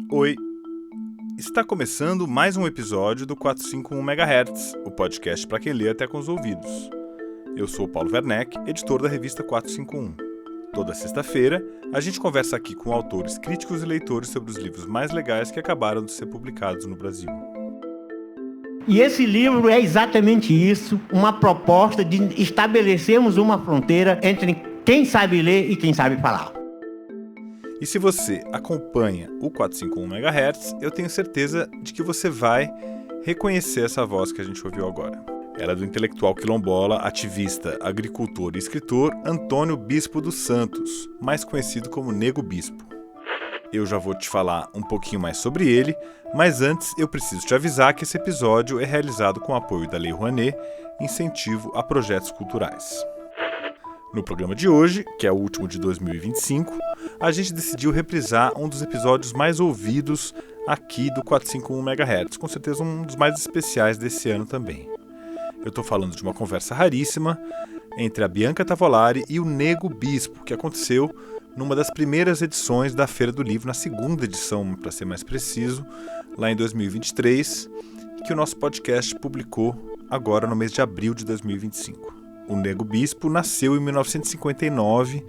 Oi, está começando mais um episódio do 451 MHz, o podcast para quem lê até com os ouvidos. Eu sou o Paulo Werneck, editor da revista 451. Toda sexta-feira, a gente conversa aqui com autores, críticos e leitores sobre os livros mais legais que acabaram de ser publicados no Brasil. E esse livro é exatamente isso, uma proposta de estabelecermos uma fronteira entre quem sabe ler e quem sabe falar. E se você acompanha o 451 MHz, eu tenho certeza de que você vai reconhecer essa voz que a gente ouviu agora. Ela é do intelectual quilombola, ativista, agricultor e escritor Antônio Bispo dos Santos, mais conhecido como Nego Bispo. Eu já vou te falar um pouquinho mais sobre ele, mas antes eu preciso te avisar que esse episódio é realizado com o apoio da Lei Rouanet, incentivo a projetos culturais. No programa de hoje, que é o último de 2025, a gente decidiu reprisar um dos episódios mais ouvidos aqui do 451 MHz, com certeza um dos mais especiais desse ano também. Eu estou falando de uma conversa raríssima entre a Bianca Tavolari e o Nego Bispo, que aconteceu numa das primeiras edições da Feira do Livro, na segunda edição, para ser mais preciso, lá em 2023, que o nosso podcast publicou agora no mês de abril de 2025. O Nego Bispo nasceu em 1959,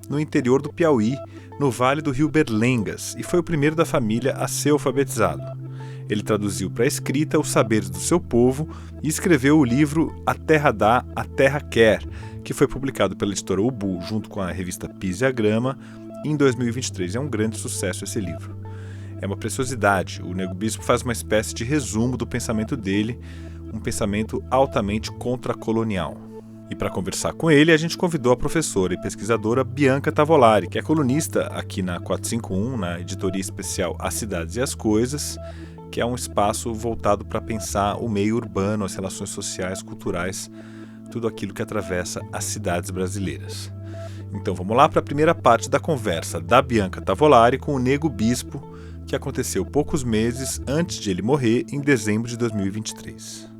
no interior do Piauí, no Vale do Rio Berlengas, e foi o primeiro da família a ser alfabetizado. Ele traduziu para a escrita os saberes do seu povo e escreveu o livro A Terra Dá, a Terra Quer, que foi publicado pela editora Ubu, junto com a revista Pisa e a Grama, em 2023. É um grande sucesso esse livro. É uma preciosidade. O Nego Bispo faz uma espécie de resumo do pensamento dele, um pensamento altamente contracolonial. E para conversar com ele, a gente convidou a professora e pesquisadora Bianca Tavolari, que é colunista aqui na 451, na editoria especial As Cidades e as Coisas, que é um espaço voltado para pensar o meio urbano, as relações sociais, culturais, tudo aquilo que atravessa as cidades brasileiras. Então vamos lá para a primeira parte da conversa da Bianca Tavolari com o Nego Bispo, que aconteceu poucos meses antes de ele morrer, em dezembro de 2023.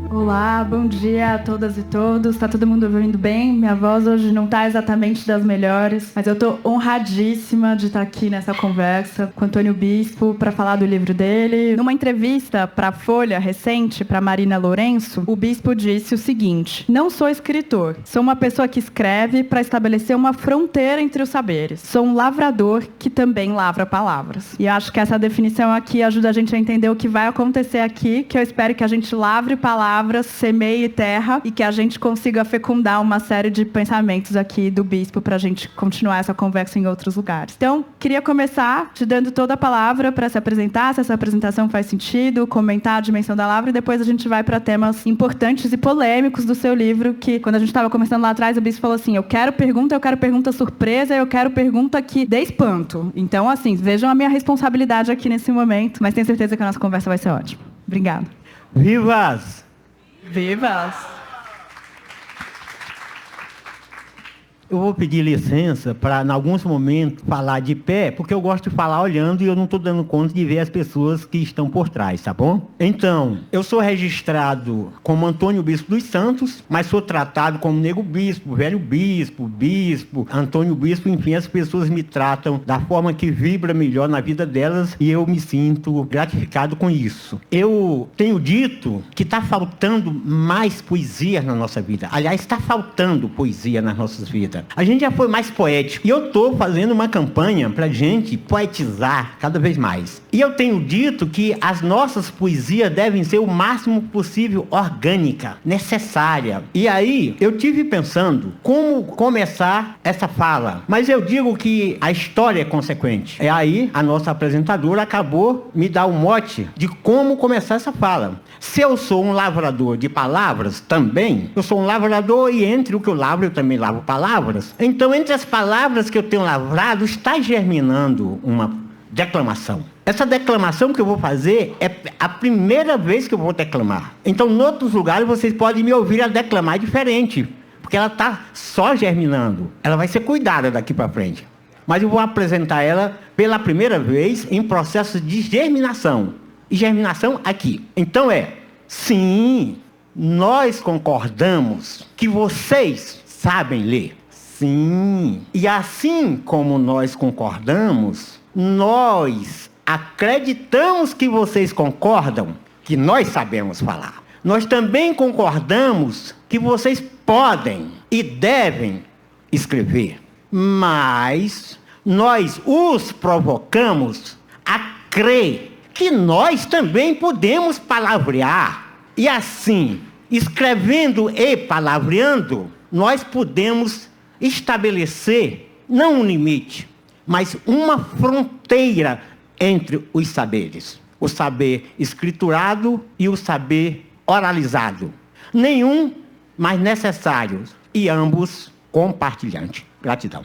Olá, bom dia a todas e todos. Tá todo mundo ouvindo bem? Minha voz hoje não tá exatamente das melhores, mas eu tô honradíssima de estar aqui nessa conversa com o Antônio Bispo para falar do livro dele. Numa entrevista para a Folha recente, para Marina Lourenço, o Bispo disse o seguinte: não sou escritor, sou uma pessoa que escreve para estabelecer uma fronteira entre os saberes. Sou um lavrador que também lavra palavras. E acho que essa definição aqui ajuda a gente a entender o que vai acontecer aqui, que eu espero que a gente lavre palavras, semeie terra e que a gente consiga fecundar uma série de pensamentos aqui do Bispo para a gente continuar essa conversa em outros lugares. Então, queria começar te dando toda a palavra para se apresentar, se essa apresentação faz sentido, comentar a dimensão da lavra e depois a gente vai para temas importantes e polêmicos do seu livro, que quando a gente estava começando lá atrás, o Bispo falou assim: eu quero pergunta surpresa, eu quero pergunta que dê espanto. Então, assim, vejam a minha responsabilidade aqui nesse momento, mas tenho certeza que a nossa conversa vai ser ótima. Obrigada. Vivas! Vivas! Eu vou pedir licença para, em alguns momentos, falar de pé, porque eu gosto de falar olhando e eu não estou dando conta de ver as pessoas que estão por trás, tá bom? Então, eu sou registrado como Antônio Bispo dos Santos, mas sou tratado como Nego Bispo, Velho Bispo, Bispo, Antônio Bispo, enfim, as pessoas me tratam da forma que vibra melhor na vida delas e eu me sinto gratificado com isso. Eu tenho dito que está faltando mais poesia na nossa vida. Aliás, está faltando poesia nas nossas vidas. A gente já foi mais poético. E eu estou fazendo uma campanha para a gente poetizar cada vez mais. E eu tenho dito que as nossas poesias devem ser o máximo possível orgânica, necessária. E aí, eu tive pensando como começar essa fala. Mas eu digo que a história é consequente. E aí, a nossa apresentadora acabou me dar o mote de como começar essa fala. Se eu sou um lavrador de palavras, também, eu sou um lavrador e entre o que eu lavro, eu também lavo palavras. Então, entre as palavras que eu tenho lavrado, está germinando uma declamação. Essa declamação que eu vou fazer é a primeira vez que eu vou declamar. Então, em outros lugares, vocês podem me ouvir a declamar diferente, porque ela está só germinando. Ela vai ser cuidada daqui para frente. Mas eu vou apresentar ela pela primeira vez em processo de germinação. E germinação aqui. Então Sim, nós concordamos que vocês sabem ler. Sim, e assim como nós concordamos, nós acreditamos que vocês concordam que nós sabemos falar. Nós também concordamos que vocês podem e devem escrever, mas nós os provocamos a crer que nós também podemos palavrear. E assim, escrevendo e palavreando, nós podemos estabelecer, não um limite, mas uma fronteira entre os saberes. O saber escriturado e o saber oralizado. Nenhum mais necessário e ambos compartilhantes. Gratidão.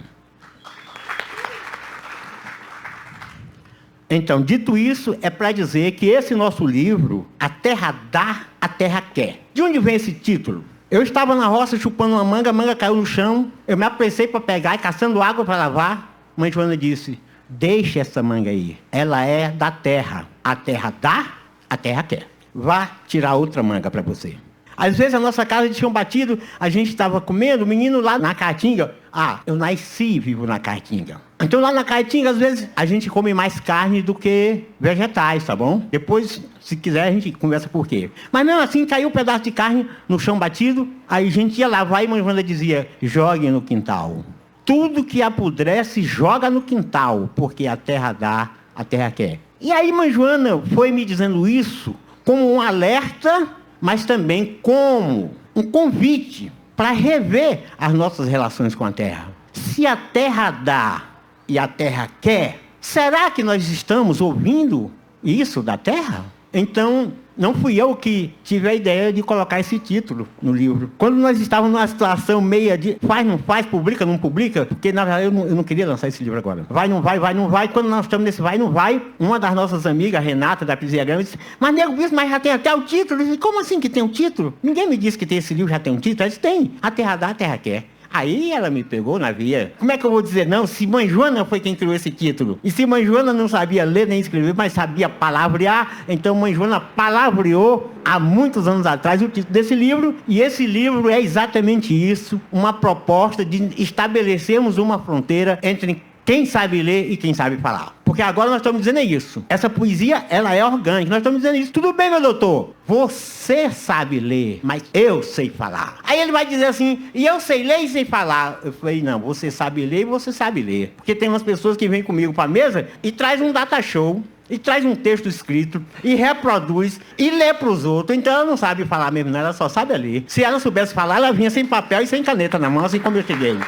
Então, dito isso, é para dizer que esse nosso livro, A Terra Dá, a Terra Quer. De onde vem esse título? Eu estava na roça chupando uma manga, a manga caiu no chão, eu me apressei para pegar e caçando água para lavar. Mãe Joana disse, deixe essa manga aí, ela é da terra. A terra dá, a terra quer. Vá tirar outra manga para você. Às vezes a nossa casa de chão batido, a gente estava comendo, o menino lá na Caatinga. Ah, eu nasci vivo na Caatinga. Então lá na Caatinga, às vezes, a gente come mais carne do que vegetais, tá bom? Depois, se quiser, a gente conversa por quê. Mas mesmo assim, caiu um pedaço de carne no chão batido, aí a gente ia lavar e a mãe Joana dizia, jogue no quintal. Tudo que apodrece, joga no quintal, porque a terra dá, a terra quer. E aí mãe Joana foi me dizendo isso como um alerta, mas também como um convite para rever as nossas relações com a terra. Se a terra dá e a terra quer, será que nós estamos ouvindo isso da terra? Então, não fui eu que tive a ideia de colocar esse título no livro. Quando nós estávamos numa situação meia de faz, não faz, publica, não publica, porque na verdade eu não queria lançar esse livro agora. Vai, não vai, vai, não vai. Quando nós estamos nesse vai, não vai, uma das nossas amigas, Renata, da Pizzeria Grande, disse, mas nego, isso, mas já tem até o título. Eu disse, como assim que tem um título? Ninguém me disse que esse livro já tem um título. Ela disse, tem. A terra dá, a terra quer. Aí ela me pegou na via. Como é que eu vou dizer não, se mãe Joana foi quem criou esse título? E se mãe Joana não sabia ler nem escrever, mas sabia palavrear, então mãe Joana palavreou há muitos anos atrás o título desse livro. E esse livro é exatamente isso, uma proposta de estabelecermos uma fronteira entre quem sabe ler e quem sabe falar. Porque agora nós estamos dizendo isso. Essa poesia, ela é orgânica. Nós estamos dizendo isso. Tudo bem, meu doutor? Você sabe ler, mas eu sei falar. Aí ele vai dizer assim, e eu sei ler e sei falar. Eu falei, não, você sabe ler e você sabe ler. Porque tem umas pessoas que vêm comigo para a mesa e traz um data show, e traz um texto escrito, e reproduz, e lê para os outros. Então ela não sabe falar mesmo, não, ela só sabe ler. Se ela soubesse falar, ela vinha sem papel e sem caneta na mão, assim como eu cheguei.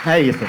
É isso.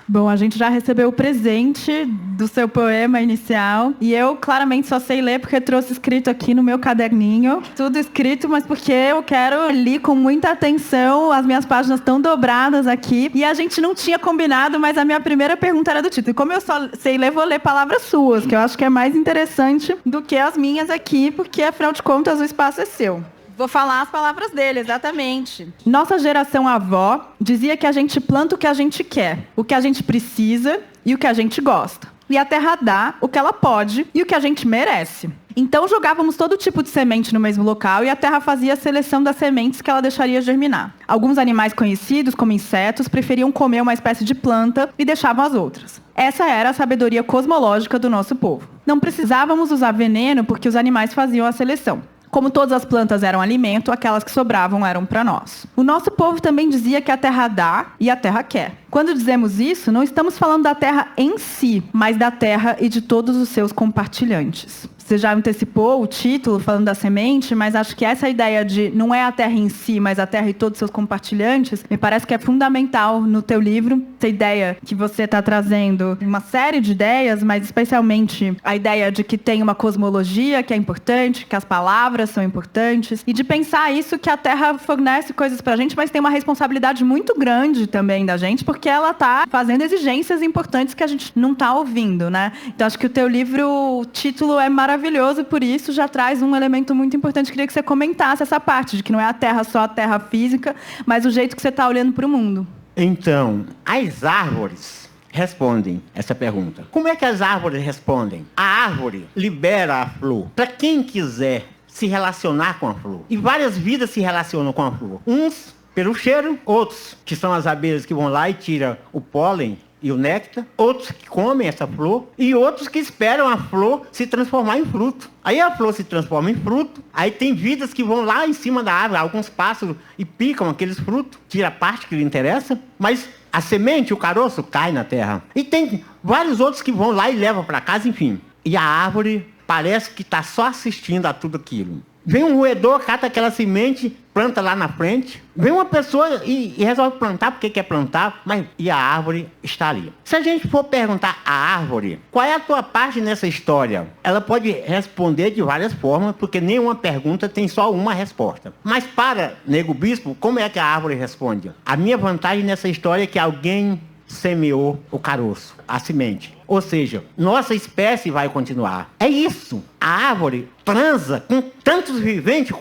Bom, a gente já recebeu o presente do seu poema inicial. E eu, claramente, só sei ler porque trouxe escrito aqui no meu caderninho. Tudo escrito, mas porque eu quero ler com muita atenção. As minhas páginas estão dobradas aqui. E a gente não tinha combinado, mas a minha primeira pergunta era do título. E como eu só sei ler, vou ler palavras suas, que eu acho que é mais interessante do que as minhas aqui, porque, afinal de contas, o espaço é seu. Vou falar as palavras dele, exatamente. Nossa geração avó dizia que a gente planta o que a gente quer, o que a gente precisa e o que a gente gosta. E a terra dá o que ela pode e o que a gente merece. Então jogávamos todo tipo de semente no mesmo local e a terra fazia a seleção das sementes que ela deixaria germinar. Alguns animais conhecidos, como insetos, preferiam comer uma espécie de planta e deixavam as outras. Essa era a sabedoria cosmológica do nosso povo. Não precisávamos usar veneno porque os animais faziam a seleção. Como todas as plantas eram alimento, aquelas que sobravam eram para nós. O nosso povo também dizia que a terra dá e a terra quer. Quando dizemos isso, não estamos falando da terra em si, mas da terra e de todos os seus compartilhantes. Você já antecipou o título falando da semente, mas acho que essa ideia de não é a terra em si, mas a terra e todos os seus compartilhantes, me parece que é fundamental no teu livro. Essa ideia que você está trazendo, uma série de ideias, mas especialmente a ideia de que tem uma cosmologia que é importante, que as palavras são importantes, e de pensar isso, que a terra fornece coisas pra gente, mas tem uma responsabilidade muito grande também da gente, porque ela está fazendo exigências importantes que a gente não está ouvindo, né? Então acho que o teu livro, o título é maravilhoso, por isso já traz um elemento muito importante. Queria que você comentasse essa parte, de que não é a terra só a terra física, mas o jeito que você está olhando para o mundo. Então, as árvores, respondem essa pergunta. Como é que as árvores respondem? A árvore libera a flor para quem quiser se relacionar com a flor. E várias vidas se relacionam com a flor. Uns pelo cheiro, outros que são as abelhas que vão lá e tiram o pólen e o néctar, outros que comem essa flor e outros que esperam a flor se transformar em fruto. Aí a flor se transforma em fruto, aí tem vidas que vão lá em cima da árvore, alguns pássaros, e picam aqueles frutos, tira a parte que lhe interessa, mas a semente, o caroço, cai na terra. E tem vários outros que vão lá e levam para casa, enfim. E a árvore parece que está só assistindo a tudo aquilo. Vem um roedor, cata aquela semente, planta lá na frente. Vem uma pessoa e resolve plantar porque quer plantar, e a árvore está ali. Se a gente for perguntar à árvore, qual é a tua parte nessa história? Ela pode responder de várias formas, porque nenhuma pergunta tem só uma resposta. Mas para Nego Bispo, como é que a árvore responde? A minha vantagem nessa história é que alguém semeou o caroço, a semente. Ou seja, nossa espécie vai continuar. É isso. A árvore transa com tantos viventes,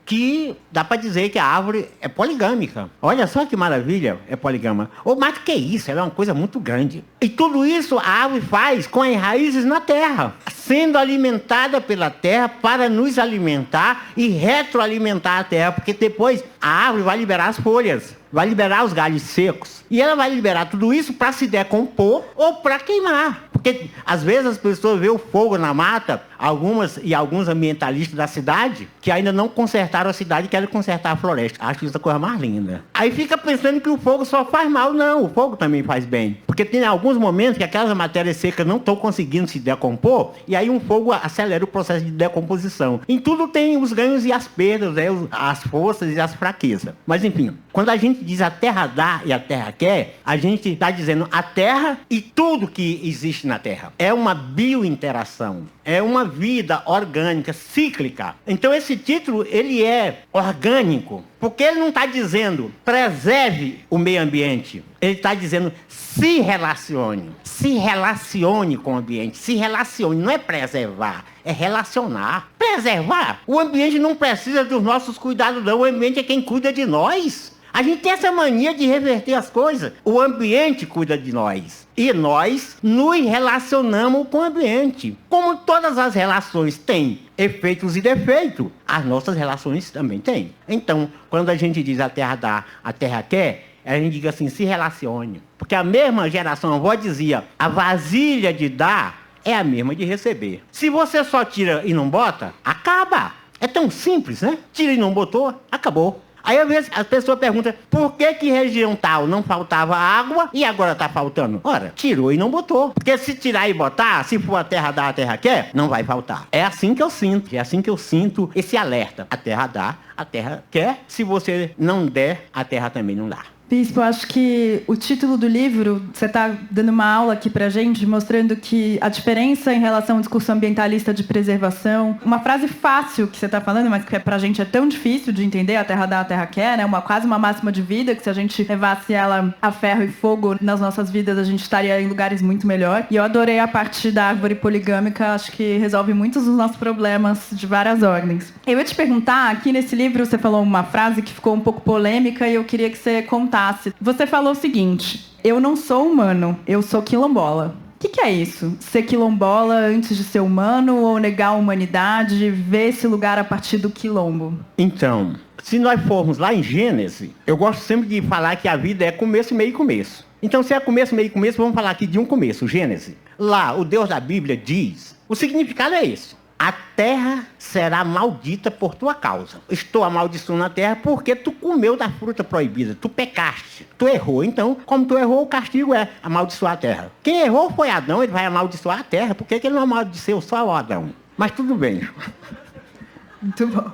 que dá para dizer que a árvore é poligâmica. Olha só que maravilha, é poligama. Ou mais do que isso, ela é uma coisa muito grande. E tudo isso a árvore faz com as raízes na terra, sendo alimentada pela terra para nos alimentar e retroalimentar a terra, porque depois a árvore vai liberar as folhas, vai liberar os galhos secos. E ela vai liberar tudo isso para se decompor ou para queimar. Porque às vezes as pessoas veem o fogo na mata, alguns ambientalistas da cidade, que ainda não consertaram a cidade e querem consertar a floresta. Acho isso a coisa mais linda. Aí fica pensando que o fogo só faz mal. Não, o fogo também faz bem. Porque tem alguns momentos que aquelas matérias secas não estão conseguindo se decompor, e aí um fogo acelera o processo de decomposição. Em tudo tem os ganhos e as perdas, as forças e as fraquezas. Mas enfim, quando a gente diz a terra dá e a terra quer, a gente está dizendo a terra e tudo que existe na terra. É uma biointeração. É uma vida orgânica, cíclica. Então esse título, ele é orgânico, porque ele não está dizendo preserve o meio ambiente. Ele está dizendo se relacione com o ambiente, se relacione, não é preservar, é relacionar. Preservar, o ambiente não precisa dos nossos cuidados não, o ambiente é quem cuida de nós. A gente tem essa mania de reverter as coisas. O ambiente cuida de nós. E nós nos relacionamos com o ambiente. Como todas as relações têm efeitos e defeitos, as nossas relações também têm. Então, quando a gente diz a terra dá, a terra quer, a gente diz assim, se relacione. Porque a mesma geração, a avó dizia, a vasilha de dar é a mesma de receber. Se você só tira e não bota, acaba. É tão simples, né? Tira e não botou, acabou. Aí às vezes as pessoas perguntam, por que região tal não faltava água e agora está faltando? Ora, tirou e não botou. Porque se tirar e botar, se for a terra dá, a terra quer, não vai faltar. É assim que eu sinto esse alerta. A terra dá, a terra quer. Se você não der, a terra também não dá. Bispo, eu acho que o título do livro, você está dando uma aula aqui para a gente, mostrando que a diferença em relação ao discurso ambientalista de preservação, uma frase fácil que você está falando, mas que para a gente é tão difícil de entender, a terra dá, a terra quer, né? Quase uma máxima de vida, que se a gente levasse ela a ferro e fogo nas nossas vidas, a gente estaria em lugares muito melhor. E eu adorei a parte da árvore poligâmica, acho que resolve muitos dos nossos problemas de várias ordens. Eu ia te perguntar, aqui nesse livro você falou uma frase que ficou um pouco polêmica e eu queria que você contasse. Você falou o seguinte, eu não sou humano, eu sou quilombola. O que é isso? Ser quilombola antes de ser humano ou negar a humanidade, ver esse lugar a partir do quilombo? Então, se nós formos lá em Gênesis, eu gosto sempre de falar que a vida é começo, meio e começo. Então, se é começo, meio e começo, vamos falar aqui de um começo, Gênesis. Lá, o Deus da Bíblia diz, o significado é esse. A terra será maldita por tua causa. Estou amaldiçoando a terra porque tu comeu da fruta proibida. Tu pecaste. Tu errou. Então, como tu errou, o castigo é amaldiçoar a terra. Quem errou foi Adão, ele vai amaldiçoar a tera. Por que ele não amaldiçoou só o Adão? Mas tudo bem. Muito bom.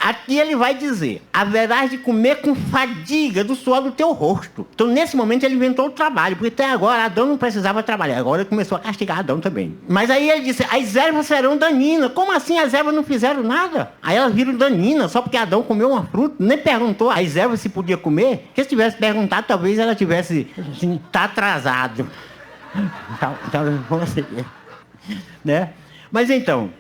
Aqui ele vai dizer, haverás de comer com fadiga do suor do teu rosto. Então, nesse momento, ele inventou o trabalho, porque até agora Adão não precisava trabalhar. Agora ele começou a castigar Adão também. Mas aí ele disse, as ervas serão daninas. Como assim as ervas não fizeram nada? Aí elas viram daninas, só porque Adão comeu uma fruta. Nem perguntou às ervas se podia comer. Porque se tivesse perguntado, talvez ela tivesse, assim, tá atrasado. Né?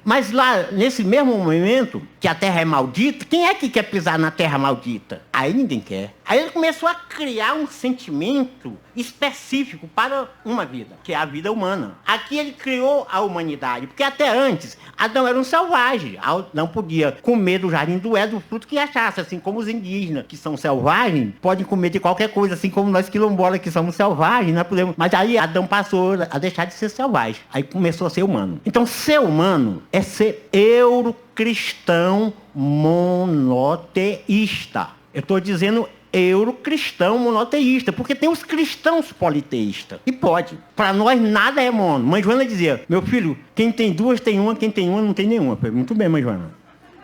Mas lá, nesse mesmo momento, que a terra é maldita, quem é que quer pisar na terra maldita? Aí ninguém quer. Aí ele começou a criar um sentimento específico para uma vida, que é a vida humana. Aqui ele criou a humanidade, porque até antes, Adão era um selvagem. Não podia comer do jardim do Éden, do fruto que achasse, assim como os indígenas, que são selvagens, podem comer de qualquer coisa, assim como nós quilombolas, que somos selvagens, nós podemos. Mas aí Adão passou a deixar de ser selvagem, aí começou a ser humano. Então, ser humano é ser eurocristão monoteísta. Eu estou dizendo eurocristão monoteísta, porque tem os cristãos politeístas. E pode. Para nós, nada é mono. Mãe Joana dizia, meu filho, quem tem duas tem uma, quem tem uma não tem nenhuma. Eu falei, muito bem, mãe Joana.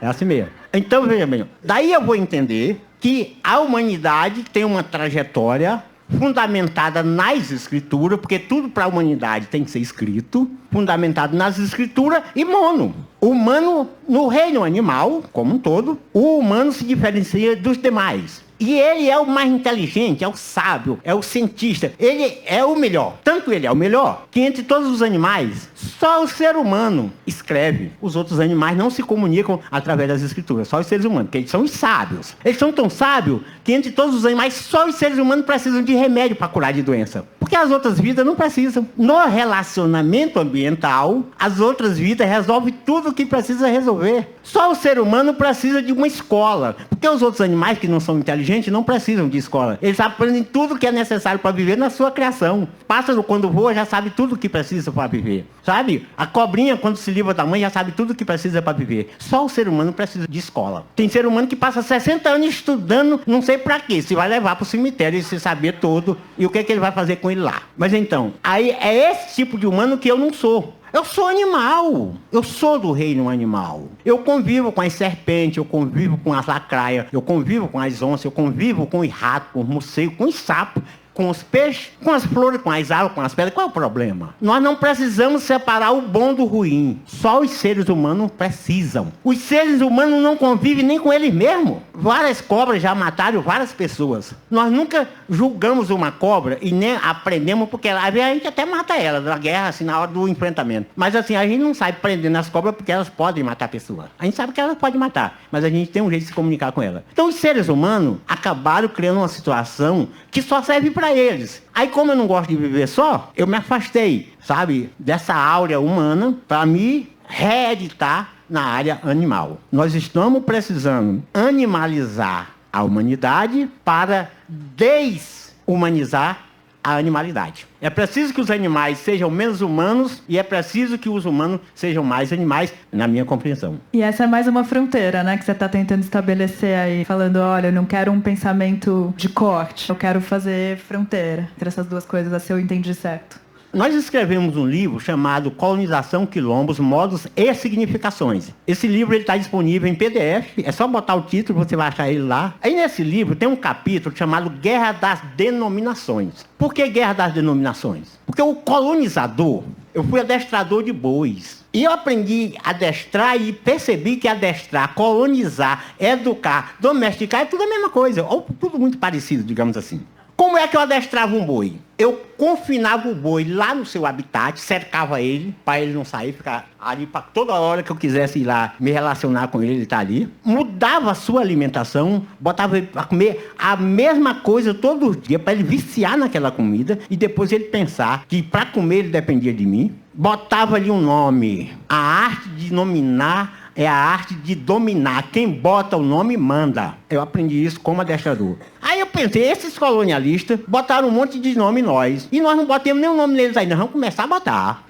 É assim mesmo. Então, veja bem, daí eu vou entender que a humanidade tem uma trajetória fundamentada nas escrituras, porque tudo para a humanidade tem que ser escrito, fundamentado nas escrituras e mono. O humano, no reino animal, como um todo, o humano se diferencia dos demais. E ele é o mais inteligente, é o sábio, é o cientista. Ele é o melhor. Tanto ele é o melhor, que entre todos os animais, só o ser humano escreve. Os outros animais não se comunicam através das escrituras, só os seres humanos, porque eles são os sábios. Eles são tão sábios que entre todos os animais, só os seres humanos precisam de remédio para curar de doença. Porque as outras vidas não precisam. No relacionamento ambiental, as outras vidas resolvem tudo o que precisa resolver. Só o ser humano precisa de uma escola. Porque os outros animais que não são inteligentes não precisam de escola. Eles aprendem tudo o que é necessário para viver na sua criação. Pássaro, quando voa, já sabe tudo o que precisa para viver. Sabe? A cobrinha, quando se livra da mãe, já sabe tudo o que precisa para viver. Só o ser humano precisa de escola. Tem ser humano que passa 60 anos estudando, não sei para quê. Se vai levar para o cemitério e se saber todo. E o que ele vai fazer com ele lá. Mas então, aí é esse tipo de humano que eu não sou. Eu sou animal, eu sou do reino animal. Eu convivo com as serpentes, eu convivo com as lacraias, eu convivo com as onças, eu convivo com os ratos, com os morcegos, com os sapos, com os peixes, com as flores, com as árvores, com as pedras. Qual é o problema? Nós não precisamos separar o bom do ruim. Só os seres humanos precisam. Os seres humanos não convivem nem com eles mesmos. Várias cobras já mataram várias pessoas. Nós nunca julgamos uma cobra e nem aprendemos, porque às vezes a gente até mata ela na guerra, assim, na hora do enfrentamento. Mas assim, a gente não sai prendendo as cobras porque elas podem matar pessoas. A gente sabe que elas podem matar, mas a gente tem um jeito de se comunicar com elas. Então os seres humanos acabaram criando uma situação que só serve para eles. Aí, como eu não gosto de viver só, eu me afastei, sabe, dessa áurea humana para me reeditar na área animal. Nós estamos precisando animalizar a humanidade para deshumanizar a animalidade. É preciso que os animais sejam menos humanos e é preciso que os humanos sejam mais animais, na minha compreensão. E essa é mais uma fronteira, né, que você está tentando estabelecer aí, falando, olha, eu não quero um pensamento de corte, eu quero fazer fronteira entre essas duas coisas, se eu entendi certo. Nós escrevemos um livro chamado Colonização, Quilombos, Modos e Significações. Esse livro está disponível em PDF, é só botar o título, você vai achar ele lá. Aí nesse livro tem um capítulo chamado Guerra das Denominações. Por que Guerra das Denominações? Porque o colonizador, eu fui adestrador de bois. E eu aprendi a adestrar e percebi que adestrar, colonizar, educar, domesticar é tudo a mesma coisa, ou tudo muito parecido, digamos assim. Como é que eu adestrava um boi? Eu confinava o boi lá no seu habitat, cercava ele, para ele não sair, ficar ali para toda hora que eu quisesse ir lá me relacionar com ele, ele está ali. Mudava a sua alimentação, botava ele para comer a mesma coisa todos os dias, para ele viciar naquela comida e depois ele pensar que para comer ele dependia de mim. Botava ali um nome. A arte de nominar é a arte de dominar. Quem bota o nome manda. Eu aprendi isso como adestrador. Aí eu pensei, esses colonialistas botaram um monte de nome em nós. E nós não botamos nenhum nome neles ainda. Vamos começar a botar.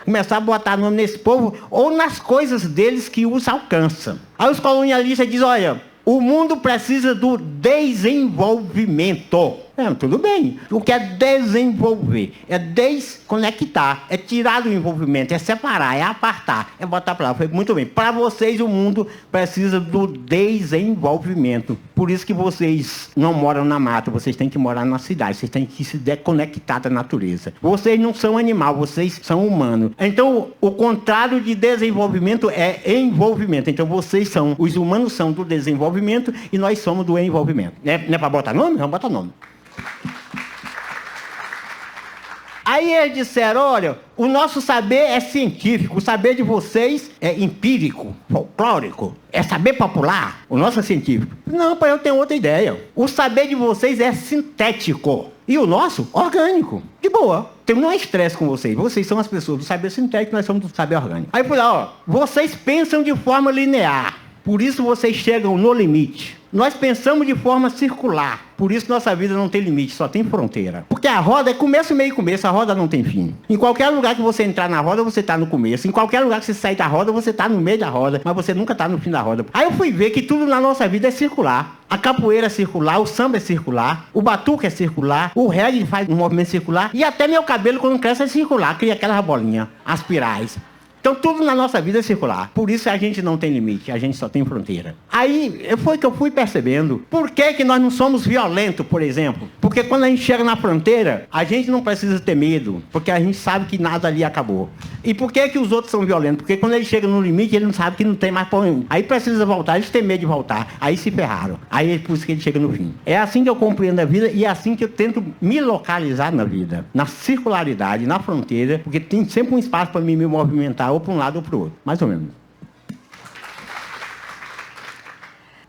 Começar a botar nome nesse povo ou nas coisas deles que os alcançam. Aí os colonialistas dizem, olha, o mundo precisa do desenvolvimento. Tudo bem. O que é desenvolver? É desconectar, é tirar do envolvimento, é separar, é apartar, é botar para lá. Foi muito bem. Para vocês, o mundo precisa do desenvolvimento. Por isso que vocês não moram na mata, vocês têm que morar na cidade, vocês têm que se desconectar da natureza. Vocês não são animal, vocês são humanos. Então, o contrário de desenvolvimento é envolvimento. Então, os humanos são do desenvolvimento e nós somos do envolvimento. Não é para botar nome? Vamos botar nome. Aí eles disseram, olha, o nosso saber é científico, o saber de vocês é empírico, folclórico, é saber popular, o nosso é científico. Não, pai, eu tenho outra ideia. O saber de vocês é sintético e o nosso, orgânico. De boa. Não é estresse com vocês. Vocês são as pessoas do saber sintético, nós somos do saber orgânico. Aí por lá, ó, vocês pensam de forma linear, por isso vocês chegam no limite. Nós pensamos de forma circular, por isso nossa vida não tem limite, só tem fronteira. Porque a roda é começo, meio e começo, a roda não tem fim. Em qualquer lugar que você entrar na roda, você está no começo. Em qualquer lugar que você sair da roda, você está no meio da roda, mas você nunca está no fim da roda. Aí eu fui ver que tudo na nossa vida é circular. A capoeira é circular, o samba é circular, o batuque é circular, o reggae faz um movimento circular, e até meu cabelo quando cresce é circular, cria aquelas bolinhas, as pirais. Então tudo na nossa vida é circular. Por isso a gente não tem limite, a gente só tem fronteira. Aí foi que eu fui percebendo por que nós não somos violentos, por exemplo. Porque quando a gente chega na fronteira, a gente não precisa ter medo, porque a gente sabe que nada ali acabou. E por que os outros são violentos? Porque quando eles chegam no limite, eles não sabem que não tem mais por onde. Aí precisa voltar, eles têm medo de voltar. Aí se ferraram. Aí é por isso que eles chegam no fim. É assim que eu compreendo a vida e é assim que eu tento me localizar na vida. Na circularidade, na fronteira, porque tem sempre um espaço para mim me movimentar ou para um lado ou para o outro. Mais ou menos.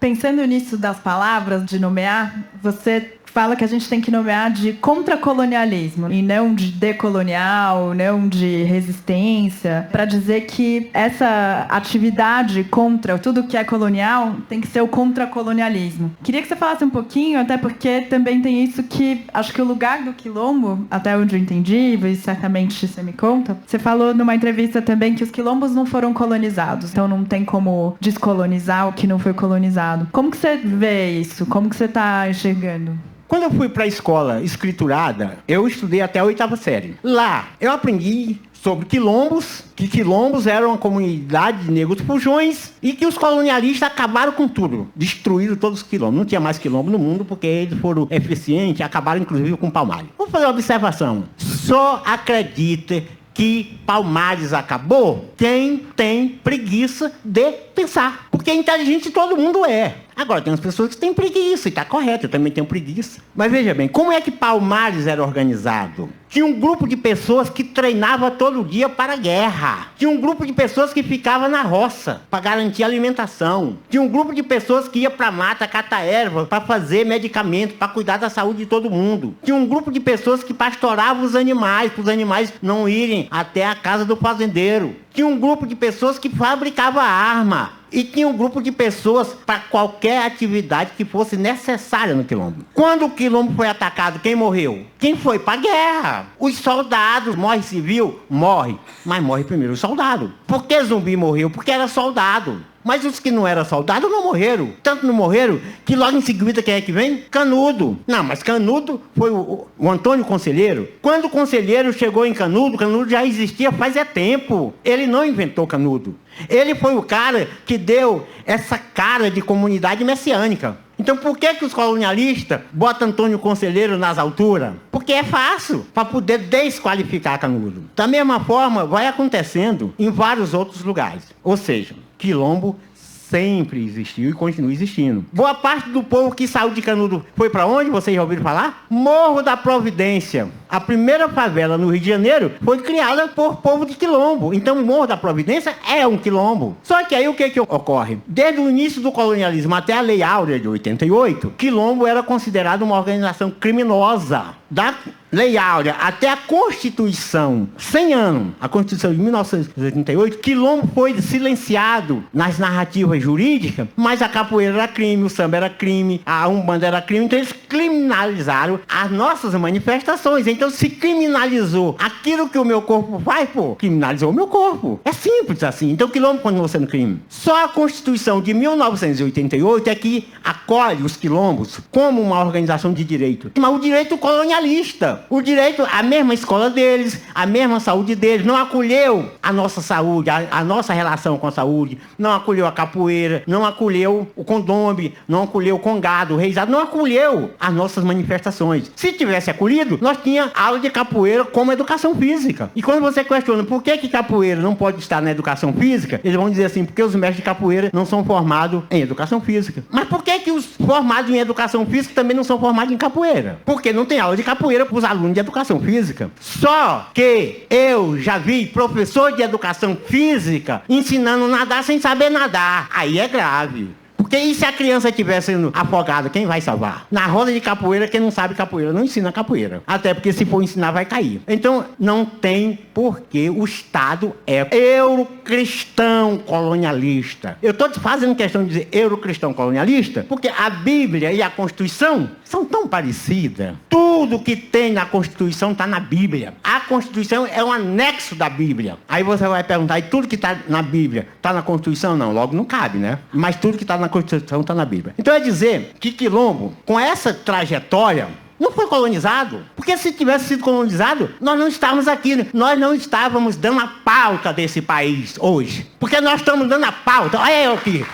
Pensando nisso das palavras, de nomear, você fala que a gente tem que nomear de contracolonialismo e não de decolonial, não de resistência, para dizer que essa atividade contra tudo que é colonial tem que ser o contracolonialismo. Queria que você falasse um pouquinho, até porque também tem isso que acho que o lugar do quilombo, até onde eu entendi, e certamente você me conta, você falou numa entrevista também que os quilombos não foram colonizados, então não tem como descolonizar o que não foi colonizado. Como que você vê isso? Como que você está enxergando? Quando eu fui para a escola escriturada, eu estudei até a 8ª série. Lá, eu aprendi sobre quilombos, que quilombos eram uma comunidade de negros fujões e que os colonialistas acabaram com tudo, destruíram todos os quilombos. Não tinha mais quilombo no mundo porque eles foram eficientes, acabaram inclusive com Palmares. Vou fazer uma observação. Só acredita que Palmares acabou quem tem preguiça de pensar. Porque inteligente todo mundo é. Agora, tem as pessoas que têm preguiça, e está correto, eu também tenho preguiça. Mas veja bem, como é que Palmares era organizado? Tinha um grupo de pessoas que treinava todo dia para a guerra. Tinha um grupo de pessoas que ficava na roça para garantir a alimentação. Tinha um grupo de pessoas que ia para a mata catar erva para fazer medicamento, para cuidar da saúde de todo mundo. Tinha um grupo de pessoas que pastoravam os animais, para os animais não irem até a casa do fazendeiro. Tinha um grupo de pessoas que fabricava arma. E tinha um grupo de pessoas para qualquer atividade que fosse necessária no quilombo. Quando o quilombo foi atacado, quem morreu? Quem foi para a guerra? Os soldados. Morre civil? Morre. Mas morre primeiro o soldado. Por que zumbi morreu? Porque era soldado. Mas os que não eram soldados não morreram. Tanto não morreram que logo em seguida quem é que vem? Canudo. Não, mas Canudo foi o Antônio Conselheiro. Quando o Conselheiro chegou em Canudo, Canudo já existia faz tempo. Ele não inventou Canudo. Ele foi o cara que deu essa cara de comunidade messiânica. Então por que os colonialistas botam Antônio Conselheiro nas alturas? Porque é fácil, para poder desqualificar Canudo. Da mesma forma, vai acontecendo em vários outros lugares. Ou seja, quilombo sempre existiu e continua existindo. Boa parte do povo que saiu de Canudo foi para onde? Vocês já ouviram falar? Morro da Providência. A primeira favela no Rio de Janeiro foi criada por povo de quilombo. Então o Morro da Providência é um quilombo. Só que aí o que ocorre? Desde o início do colonialismo até a Lei Áurea de 88, quilombo era considerado uma organização criminosa. Da Lei Áurea até a Constituição, 100 anos, a Constituição de 1988, quilombo foi silenciado nas narrativas jurídicas, mas a capoeira era crime, o samba era crime, a umbanda era crime, então eles criminalizaram as nossas manifestações. Então se criminalizou aquilo que o meu corpo faz, criminalizou o meu corpo. É simples assim. Então quilombo continua sendo crime. Só a Constituição de 1988 é que acolhe os quilombos como uma organização de direito. Mas o direito colonialista, o direito, a mesma escola deles, a mesma saúde deles, não acolheu a nossa saúde, a nossa relação com a saúde, não acolheu a capoeira, não acolheu o condombe, não acolheu o congado, o reizado, não acolheu as nossas manifestações. Se tivesse acolhido, nós tínhamos tinha aula de capoeira como educação física. E quando você questiona por que capoeira não pode estar na educação física, eles vão dizer assim, porque os mestres de capoeira não são formados em educação física. Mas por que os formados em educação física também não são formados em capoeira? Porque não tem aula de capoeira para os alunos de educação física. Só que eu já vi professor de educação física ensinando a nadar sem saber nadar. Aí é grave. Porque e se a criança estiver sendo afogada, quem vai salvar? Na roda de capoeira, quem não sabe capoeira não ensina capoeira. Até porque se for ensinar, vai cair. Então, não tem porquê o Estado é eurocristão colonialista. Eu estou fazendo questão de dizer eurocristão colonialista, porque a Bíblia e a Constituição são tão parecidas. Tudo que tem na Constituição está na Bíblia. A Constituição é um anexo da Bíblia. Aí você vai perguntar, e tudo que está na Bíblia está na Constituição? Não, logo não cabe, né? Mas tudo que está na Constituição está na Bíblia. Então é dizer que Quilombo, com essa trajetória, não foi colonizado. Porque se tivesse sido colonizado, nós não estávamos aqui. Nós não estávamos dando a pauta desse país hoje. Porque nós estamos dando a pauta. Olha eu aqui.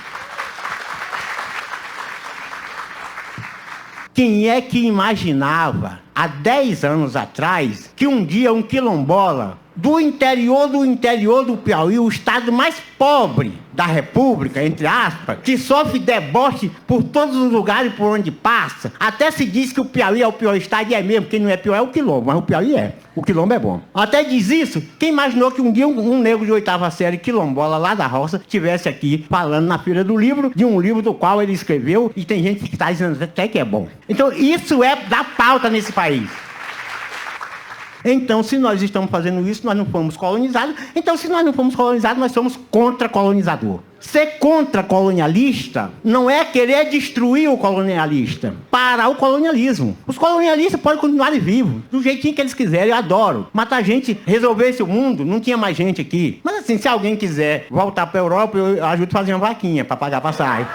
Quem é que imaginava, há 10 anos atrás, que um dia um quilombola do interior do Piauí, o estado mais pobre da República, entre aspas, que sofre deboche por todos os lugares por onde passa. Até se diz que o Piauí é o pior estado, e é mesmo, quem não é pior é o Quilombo, mas o Piauí é. O Quilombo é bom. Até diz isso, quem imaginou que um dia um negro de 8ª série, quilombola, lá da roça, estivesse aqui falando na Feira do Livro, de um livro do qual ele escreveu, e tem gente que está dizendo até que é bom. Então, isso é da pauta nesse país. Então, se nós estamos fazendo isso, nós não fomos colonizados. Então, se nós não fomos colonizados, nós somos contra-colonizador. Ser contra-colonialista não é querer destruir o colonialista, parar o colonialismo. Os colonialistas podem continuar vivos, do jeitinho que eles quiserem, eu adoro. Mas a gente resolvesse o mundo, não tinha mais gente aqui. Mas assim, se alguém quiser voltar para a Europa, eu ajudo a fazer uma vaquinha para pagar a passagem.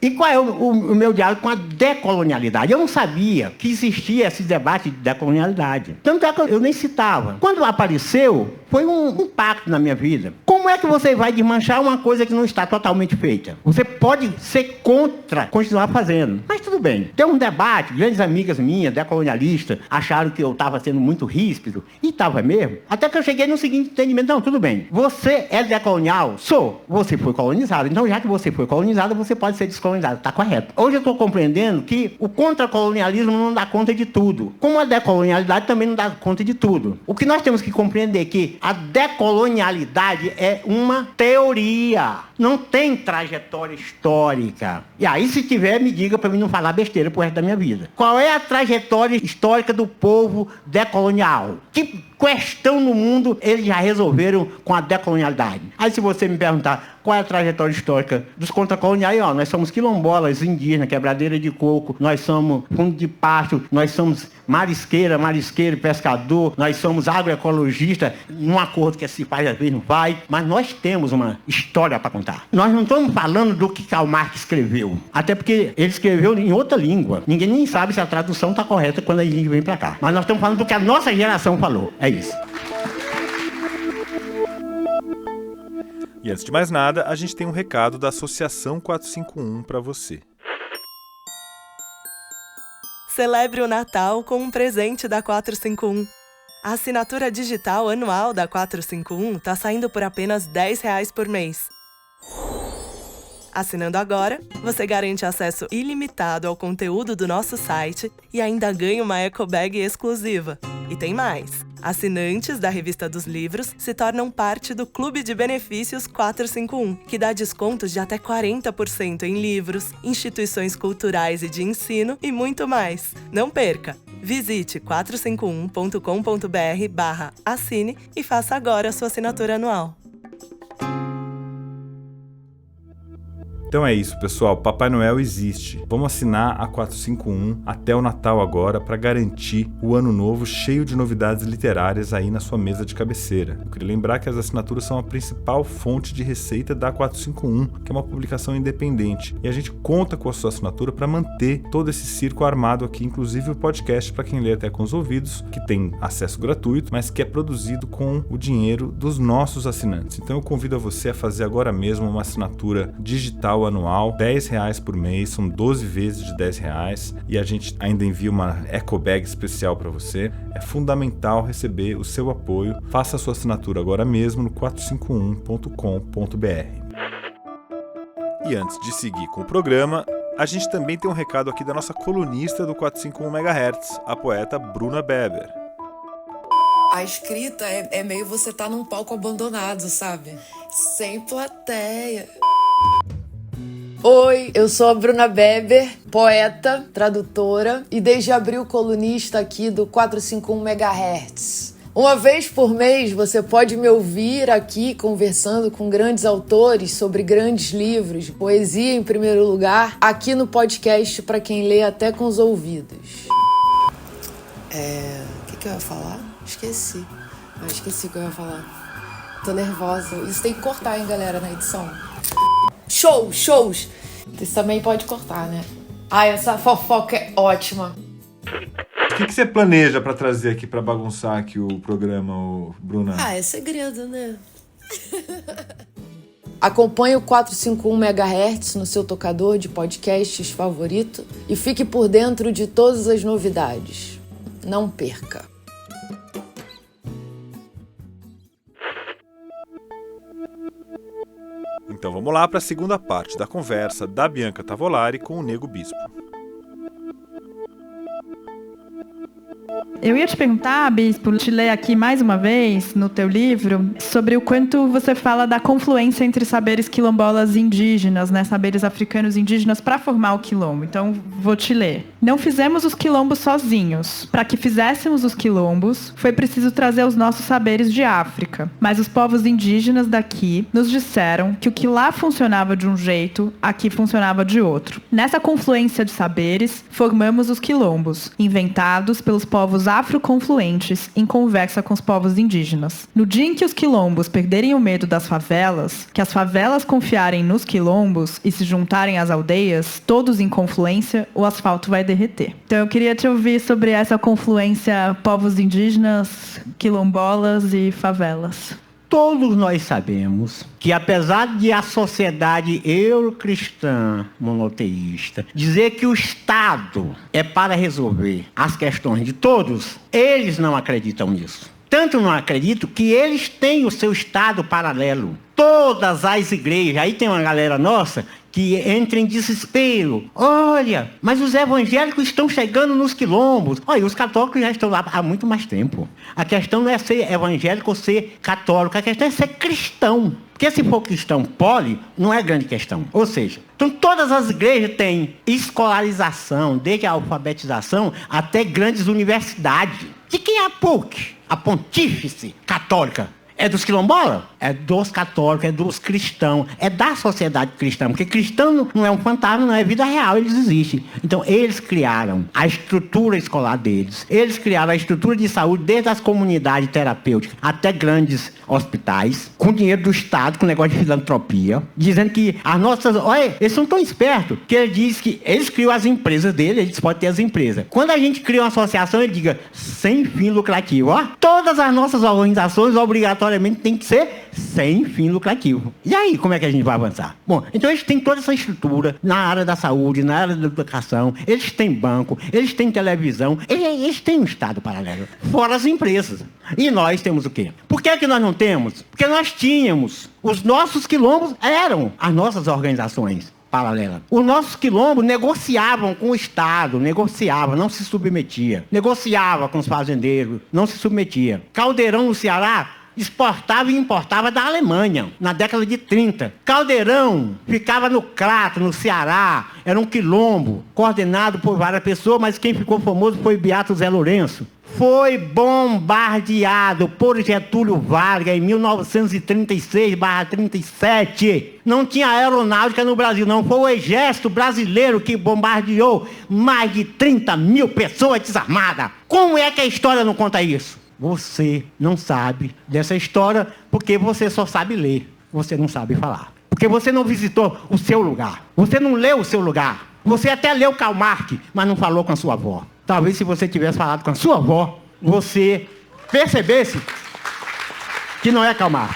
E qual é o meu diálogo com a decolonialidade? Eu não sabia que existia esse debate de decolonialidade. Tanto é que eu nem citava. Quando apareceu, foi um impacto na minha vida. Como é que você vai desmanchar uma coisa que não está totalmente feita? Você pode ser contra, continuar fazendo. Mas tudo bem. Tem um debate, grandes amigas minhas, decolonialistas, acharam que eu estava sendo muito ríspido. E estava mesmo. Até que eu cheguei no seguinte entendimento. Não, tudo bem. Você é decolonial? Sou. Você foi colonizado. Então, já que você foi colonizado, você pode ser descolonizado. Está correto. Hoje eu estou compreendendo que o contra-colonialismo não dá conta de tudo. Como a decolonialidade também não dá conta de tudo. O que nós temos que compreender é que a decolonialidade é uma teoria. Não tem trajetória histórica. E aí, se tiver, me diga para mim não falar besteira pro resto da minha vida. Qual é a trajetória histórica do povo decolonial? Que questão no mundo eles já resolveram com a decolonialidade? Aí, se você me perguntar qual é a trajetória histórica dos contracoloniais, ó, nós somos quilombolas, indígenas, quebradeira de coco, nós somos fundo de pasto, nós somos marisqueiro, pescador, nós somos agroecologista, num acordo que se faz, às vezes não faz, mas nós temos uma história para contar. Nós não estamos falando do que Karl Marx escreveu, até porque ele escreveu em outra língua. Ninguém nem sabe se a tradução está correta quando a gente vem para cá. Mas nós estamos falando do que a nossa geração falou. É isso. E antes de mais nada, a gente tem um recado da Associação 451 para você. Celebre o Natal com um presente da 451. A assinatura digital anual da 451 está saindo por apenas R$10 por mês. Assinando agora, você garante acesso ilimitado ao conteúdo do nosso site e ainda ganha uma eco bag exclusiva. E tem mais! Assinantes da Revista dos Livros se tornam parte do Clube de Benefícios 451, que dá descontos de até 40% em livros, instituições culturais e de ensino e muito mais. Não perca! Visite 451.com.br/assine e faça agora a sua assinatura anual. Então é isso, pessoal. Papai Noel existe. Vamos assinar a 451 até o Natal agora para garantir o ano novo cheio de novidades literárias aí na sua mesa de cabeceira. Eu queria lembrar que as assinaturas são a principal fonte de receita da 451, que é uma publicação independente. E a gente conta com a sua assinatura para manter todo esse circo armado aqui, inclusive o podcast para quem lê até com os ouvidos, que tem acesso gratuito, mas que é produzido com o dinheiro dos nossos assinantes. Então eu convido a você a fazer agora mesmo uma assinatura digital mensal, anual, R$10 por mês, são 12 vezes de R$10 e a gente ainda envia uma eco bag especial para você. É fundamental receber o seu apoio. Faça a sua assinatura agora mesmo no 451.com.br. E antes de seguir com o programa, a gente também tem um recado aqui da nossa colunista do 451 MHz, a poeta Bruna Beber. A escrita é meio você tá num palco abandonado, sabe? Sem plateia. Oi, eu sou a Bruna Beber, poeta, tradutora e desde abril colunista aqui do 451 MHz. Uma vez por mês você pode me ouvir aqui conversando com grandes autores sobre grandes livros, poesia em primeiro lugar, aqui no podcast para quem lê até com os ouvidos. O que eu ia falar? Esqueci o que eu ia falar. Tô nervosa. Isso tem que cortar, hein, galera, na edição. Shows! Isso também pode cortar, né? Ai, essa fofoca é ótima. O que você planeja para trazer aqui para bagunçar aqui o programa, Bruna? É segredo, né? Acompanhe o 451 MHz no seu tocador de podcasts favorito e fique por dentro de todas as novidades. Não perca. Então vamos lá para a segunda parte da conversa da Bianca Tavolari com o Nego Bispo. Eu ia te perguntar, Bispo, te ler aqui mais uma vez, no teu livro, sobre o quanto você fala da confluência entre saberes quilombolas indígenas, né, saberes africanos indígenas, para formar o quilombo. Então, vou te ler. Não fizemos os quilombos sozinhos. Para que fizéssemos os quilombos, foi preciso trazer os nossos saberes de África. Mas os povos indígenas daqui nos disseram que o que lá funcionava de um jeito, aqui funcionava de outro. Nessa confluência de saberes, formamos os quilombos, inventados pelos povos afroconfluentes em conversa com os povos indígenas. No dia em que os quilombos perderem o medo das favelas, que as favelas confiarem nos quilombos e se juntarem às aldeias, todos em confluência, o asfalto vai derreter. Então eu queria te ouvir sobre essa confluência povos indígenas, quilombolas e favelas. Todos nós sabemos que, apesar de a sociedade eurocristã monoteísta dizer que o Estado é para resolver as questões de todos, eles não acreditam nisso. Tanto não acreditam que eles têm o seu Estado paralelo. Todas as igrejas, aí tem uma galera nossa que entra em desespero. Olha, mas os evangélicos estão chegando nos quilombos. Olha, os católicos já estão lá há muito mais tempo. A questão não é ser evangélico ou ser católico, a questão é ser cristão. Porque se for cristão poli, não é grande questão. Ou seja, então todas as igrejas têm escolarização, desde a alfabetização até grandes universidades. De quem é a PUC? A Pontífice Católica. É dos quilombolas? É dos católicos, é dos cristãos, é da sociedade cristã. Porque cristão não é um fantasma, não é vida real, eles existem. Então, eles criaram a estrutura escolar deles. Eles criaram a estrutura de saúde desde as comunidades terapêuticas até grandes hospitais, com dinheiro do Estado, com negócio de filantropia, dizendo que as nossas... Olha, eles são tão espertos que ele diz que eles criam as empresas dele, eles podem ter as empresas. Quando a gente cria uma associação, ele diga sem fim lucrativo. Ó, todas as nossas organizações obrigatoriamente têm que ser sem fim lucrativo. E aí, como é que a gente vai avançar? Bom, então eles têm toda essa estrutura na área da saúde, na área da educação, eles têm banco, eles têm televisão, eles têm um Estado paralelo, fora as empresas. E nós temos o quê? Por que nós não temos? Porque nós tínhamos. Os nossos quilombos eram as nossas organizações paralelas. Os nossos quilombos negociavam com o Estado, não se submetia. Negociava com os fazendeiros, não se submetia. Caldeirão no Ceará exportava e importava da Alemanha, na década de 30. Caldeirão ficava no Crato, no Ceará, era um quilombo, coordenado por várias pessoas, mas quem ficou famoso foi Beato Zé Lourenço. Foi bombardeado por Getúlio Vargas em 1936/37. Não tinha aeronáutica no Brasil, não. Foi o exército brasileiro que bombardeou mais de 30 mil pessoas desarmadas. Como é que a história não conta isso? Você não sabe dessa história porque você só sabe ler. Você não sabe falar. Porque você não visitou o seu lugar. Você não leu o seu lugar. Você até leu Karl Marx, mas não falou com a sua avó. Talvez se você tivesse falado com a sua avó, você percebesse que não é Karl Marx.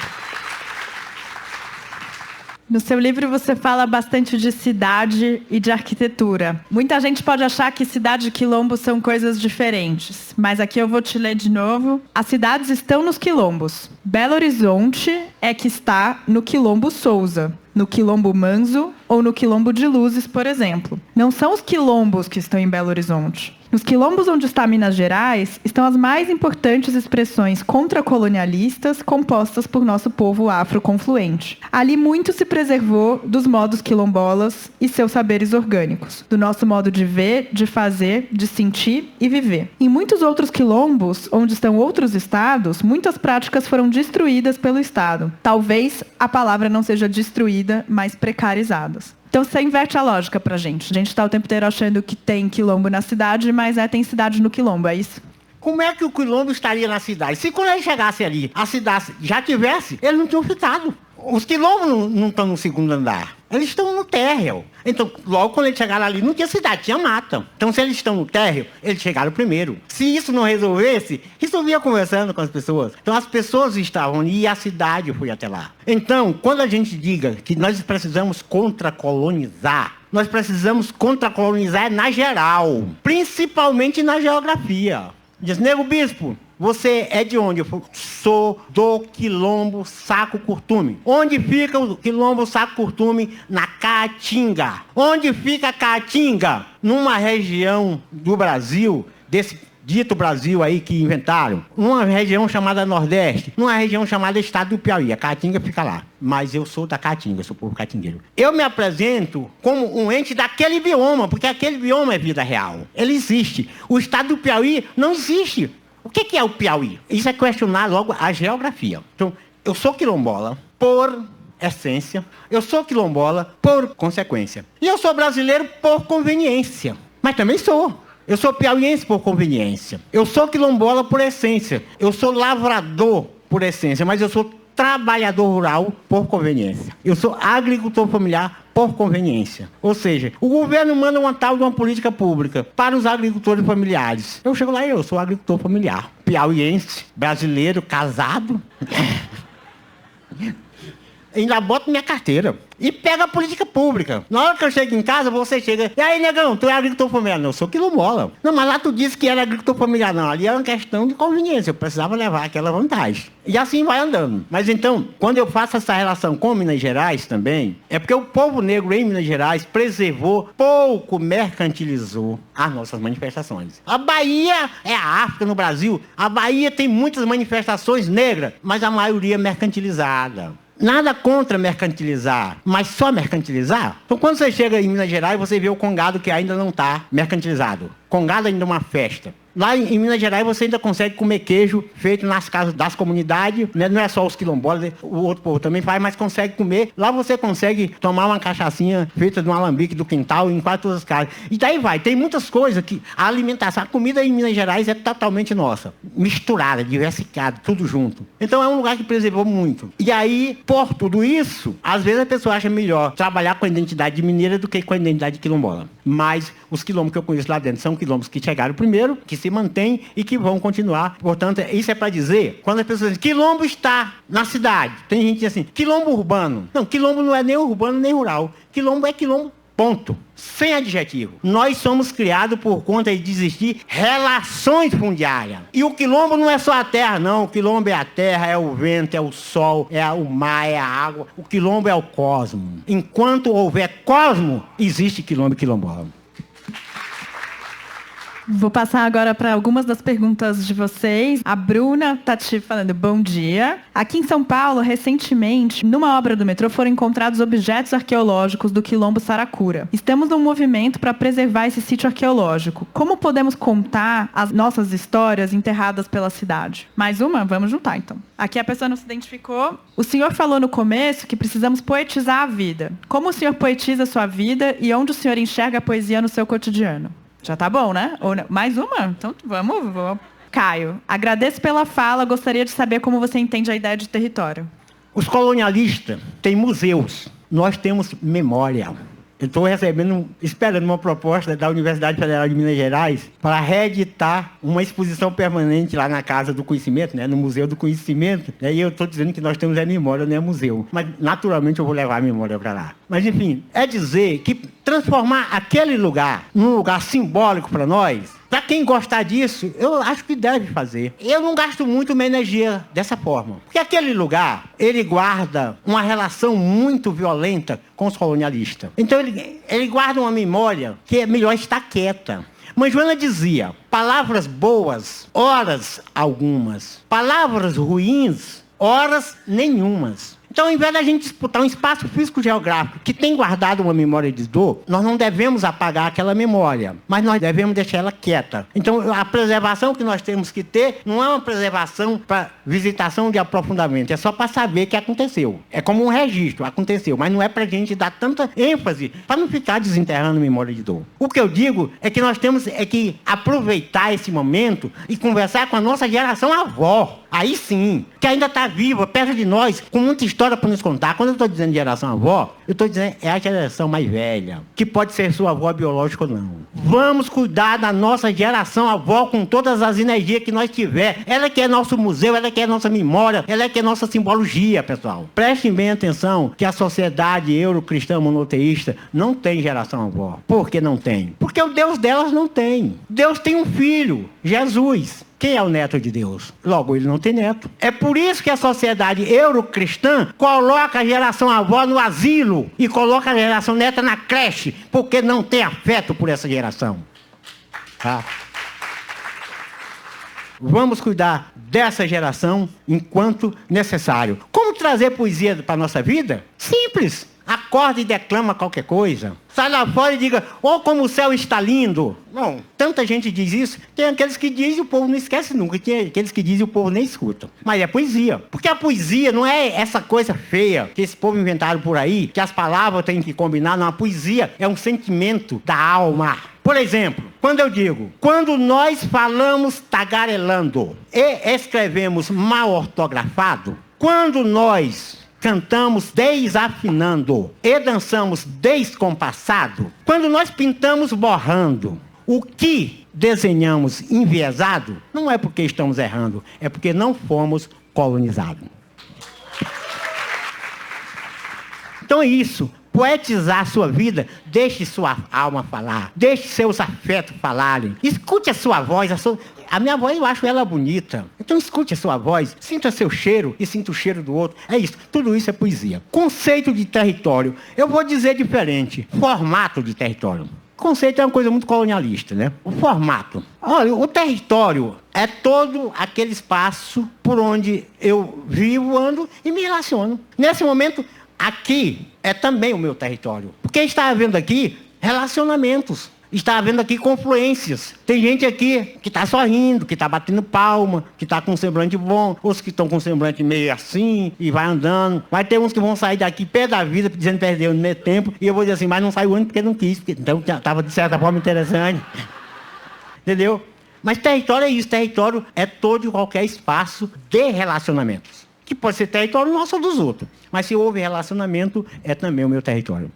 No seu livro você fala bastante de cidade e de arquitetura. Muita gente pode achar que cidade e quilombo são coisas diferentes, mas aqui eu vou te ler de novo. As cidades estão nos quilombos. Belo Horizonte é que está no Quilombo Souza, no Quilombo Manzo ou no Quilombo de Luzes, por exemplo. Não são os quilombos que estão em Belo Horizonte. Nos quilombos onde está Minas Gerais, estão as mais importantes expressões contracolonialistas compostas por nosso povo afroconfluente. Ali muito se preservou dos modos quilombolas e seus saberes orgânicos, do nosso modo de ver, de fazer, de sentir e viver. Em muitos outros quilombos, onde estão outros estados, muitas práticas foram destruídas pelo Estado. Talvez a palavra não seja destruída, mas precarizadas. Então você inverte a lógica pra gente. A gente está o tempo inteiro achando que tem quilombo na cidade, mas tem cidade no quilombo, é isso? Como é que o quilombo estaria na cidade? Se quando ele chegasse ali, a cidade já tivesse, eles não tinham ficado. Os quilombos não estão no segundo andar. Eles estão no térreo. Então, logo quando eles chegaram ali, não tinha cidade, tinha mata. Então, se eles estão no térreo, eles chegaram primeiro. Se isso não resolvesse, resolvia conversando com as pessoas. Então, as pessoas estavam ali e a cidade foi até lá. Então, quando a gente diga que nós precisamos contracolonizar, nós precisamos contracolonizar na geral, principalmente na geografia. Diz, nego bispo, você é de onde? Eu sou do Quilombo Saco Curtume. Onde fica o Quilombo Saco Curtume? Na Caatinga. Onde fica a Caatinga? Numa região do Brasil, desse dito Brasil aí que inventaram. Numa região chamada Nordeste. Numa região chamada Estado do Piauí. A Caatinga fica lá. Mas eu sou da Caatinga, eu sou povo catingueiro. Eu me apresento como um ente daquele bioma, porque aquele bioma é vida real. Ele existe. O Estado do Piauí não existe. O que é o Piauí? Isso é questionar logo a geografia. Então, eu sou quilombola por essência, eu sou quilombola por consequência. E eu sou brasileiro por conveniência. Mas também sou. Eu sou piauiense por conveniência. Eu sou quilombola por essência. Eu sou lavrador por essência, mas eu sou trabalhador rural por conveniência. Eu sou agricultor familiar por conveniência. Ou seja, o governo manda uma tal de uma política pública para os agricultores familiares. Eu chego lá e eu sou agricultor familiar. Piauiense, brasileiro, casado. Ainda boto minha carteira. E pega a política pública. Na hora que eu chego em casa, você chega... E aí, negão, tu é agricultor familiar? Não, eu sou quilombola. Não, mas lá tu disse que era agricultor familiar. Não, ali era uma questão de conveniência. Eu precisava levar aquela vantagem. E assim vai andando. Mas então, quando eu faço essa relação com Minas Gerais também, é porque o povo negro em Minas Gerais preservou, pouco mercantilizou as nossas manifestações. A Bahia é a África no Brasil. A Bahia tem muitas manifestações negras, mas a maioria é mercantilizada. Nada contra mercantilizar, mas só mercantilizar? Então, quando você chega em Minas Gerais, você vê o congado que ainda não está mercantilizado. Congado ainda é uma festa. Lá em Minas Gerais você ainda consegue comer queijo feito nas casas das comunidades, né? Não é só os quilombolas, o outro povo também faz, mas consegue comer. Lá você consegue tomar uma cachaçinha feita de um alambique do quintal em quase todas as casas. E daí vai, tem muitas coisas que a alimentação, a comida em Minas Gerais é totalmente nossa. Misturada, diversificada, tudo junto. Então é um lugar que preservou muito. E aí, por tudo isso, às vezes a pessoa acha melhor trabalhar com a identidade mineira do que com a identidade quilombola. Mas os quilombos que eu conheço lá dentro são quilombos que chegaram primeiro, que se mantêm e que vão continuar. Portanto, isso é para dizer, quando as pessoas dizem, quilombo está na cidade. Tem gente que diz assim, quilombo urbano. Não, quilombo não é nem urbano nem rural. Quilombo é quilombo, ponto. Sem adjetivo. Nós somos criados por conta de existir relações fundiárias. E o quilombo não é só a terra, não. O quilombo é a terra, é o vento, é o sol, é o mar, é a água. O quilombo é o cosmo. Enquanto houver cosmo, existe quilombo e quilombola. Vou passar agora para algumas das perguntas de vocês. A Bruna está te falando bom dia. Aqui em São Paulo, recentemente, numa obra do metrô, foram encontrados objetos arqueológicos do Quilombo Saracura. Estamos num movimento para preservar esse sítio arqueológico. Como podemos contar as nossas histórias enterradas pela cidade? Mais uma? Vamos juntar, então. Aqui a pessoa não se identificou. O senhor falou no começo que precisamos poetizar a vida. Como o senhor poetiza a sua vida e onde o senhor enxerga a poesia no seu cotidiano? Já tá bom, né? Ou não? Mais uma? Então vamos. Caio, agradeço pela fala. Gostaria de saber como você entende a ideia de território. Os colonialistas têm museus. Nós temos memória. Eu estou esperando uma proposta da Universidade Federal de Minas Gerais para reeditar uma exposição permanente lá na Casa do Conhecimento, né, no Museu do Conhecimento. E eu estou dizendo que nós temos memória, não é museu. Mas, naturalmente, eu vou levar a memória para lá. Mas, enfim, é dizer que transformar aquele lugar num lugar simbólico para nós, para quem gostar disso, eu acho que deve fazer. Eu não gasto muito minha energia dessa forma. Porque aquele lugar, ele guarda uma relação muito violenta com os colonialistas. Então, ele guarda uma memória que é melhor estar quieta. Mãe Joana dizia, palavras boas, horas algumas. Palavras ruins, horas nenhumas. Então, ao invés da gente disputar um espaço físico-geográfico que tem guardado uma memória de dor, nós não devemos apagar aquela memória, mas nós devemos deixar ela quieta. Então, a preservação que nós temos que ter não é uma preservação para visitação de aprofundamento, é só para saber que aconteceu. É como um registro, aconteceu, mas não é para a gente dar tanta ênfase para não ficar desenterrando memória de dor. O que eu digo é que nós temos que aproveitar esse momento e conversar com a nossa geração avó. Aí sim, que ainda está viva, perto de nós, com muita história para nos contar. Quando eu estou dizendo geração avó, eu estou dizendo é a geração mais velha, que pode ser sua avó biológica ou não. Vamos cuidar da nossa geração avó com todas as energias que nós tiver. Ela que é nosso museu, ela que é nossa memória, ela que é nossa simbologia, pessoal. Prestem bem atenção que a sociedade eurocristã monoteísta não tem geração avó. Por que não tem? Porque o Deus delas não tem. Deus tem um filho, Jesus. Quem é o neto de Deus? Logo, ele não tem neto. É por isso que a sociedade eurocristã coloca a geração avó no asilo e coloca a geração neta na creche, porque não tem afeto por essa geração. Tá? Vamos cuidar dessa geração enquanto necessário. Como trazer poesia para a nossa vida? Simples. Acorda e declama qualquer coisa. Sai lá fora e diga, como o céu está lindo. Não, tanta gente diz isso. Tem aqueles que dizem e o povo não esquece nunca. Tem aqueles que dizem e o povo nem escuta. Mas é poesia. Porque a poesia não é essa coisa feia que esse povo inventaram por aí, que as palavras têm que combinar. Não, a poesia é um sentimento da alma. Por exemplo, quando eu digo, quando nós falamos tagarelando e escrevemos mal ortografado, quando nós cantamos desafinando e dançamos descompassado, quando nós pintamos borrando, o que desenhamos enviesado, não é porque estamos errando, é porque não fomos colonizados. Então é isso. Poetizar a sua vida, deixe sua alma falar, deixe seus afetos falarem, escute a sua voz, a minha voz eu acho ela bonita, então escute a sua voz, sinta seu cheiro e sinta o cheiro do outro, é isso, tudo isso é poesia. Conceito de território, eu vou dizer diferente, formato de território. Conceito é uma coisa muito colonialista, né? O formato. Olha, o território é todo aquele espaço por onde eu vivo, ando e me relaciono. Nesse momento, aqui é também o meu território. Porque está havendo aqui relacionamentos. Está havendo aqui confluências. Tem gente aqui que está sorrindo, que está batendo palma, que está com um semblante bom, outros que estão com um semblante meio assim e vai andando. Vai ter uns que vão sair daqui pé da vida, dizendo que perdeu no meio tempo, e eu vou dizer assim, mas não saiu antes porque não quis, porque então estava de certa forma interessante. Entendeu? Mas território é isso, território é todo e qualquer espaço de relacionamentos. Que pode ser território nosso ou dos outros. Mas se houve relacionamento, é também o meu território.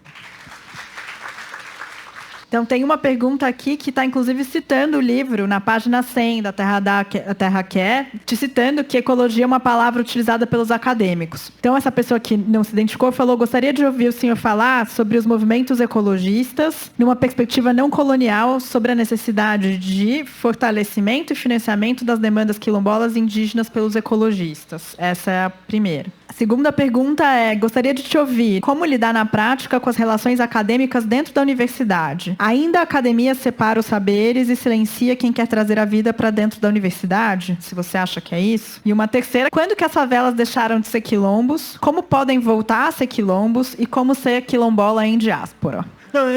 Então, tem uma pergunta aqui que está, inclusive, citando o livro, na página 100 da Terra Quer, te citando que ecologia é uma palavra utilizada pelos acadêmicos. Então, essa pessoa que não se identificou falou, gostaria de ouvir o senhor falar sobre os movimentos ecologistas, numa perspectiva não colonial, sobre a necessidade de fortalecimento e financiamento das demandas quilombolas e indígenas pelos ecologistas. Essa é a primeira. A segunda pergunta é, gostaria de te ouvir, como lidar na prática com as relações acadêmicas dentro da universidade? Ainda a academia separa os saberes e silencia quem quer trazer a vida para dentro da universidade? Se você acha que é isso. E uma terceira, quando que as favelas deixaram de ser quilombos? Como podem voltar a ser quilombos? E como ser quilombola em diáspora?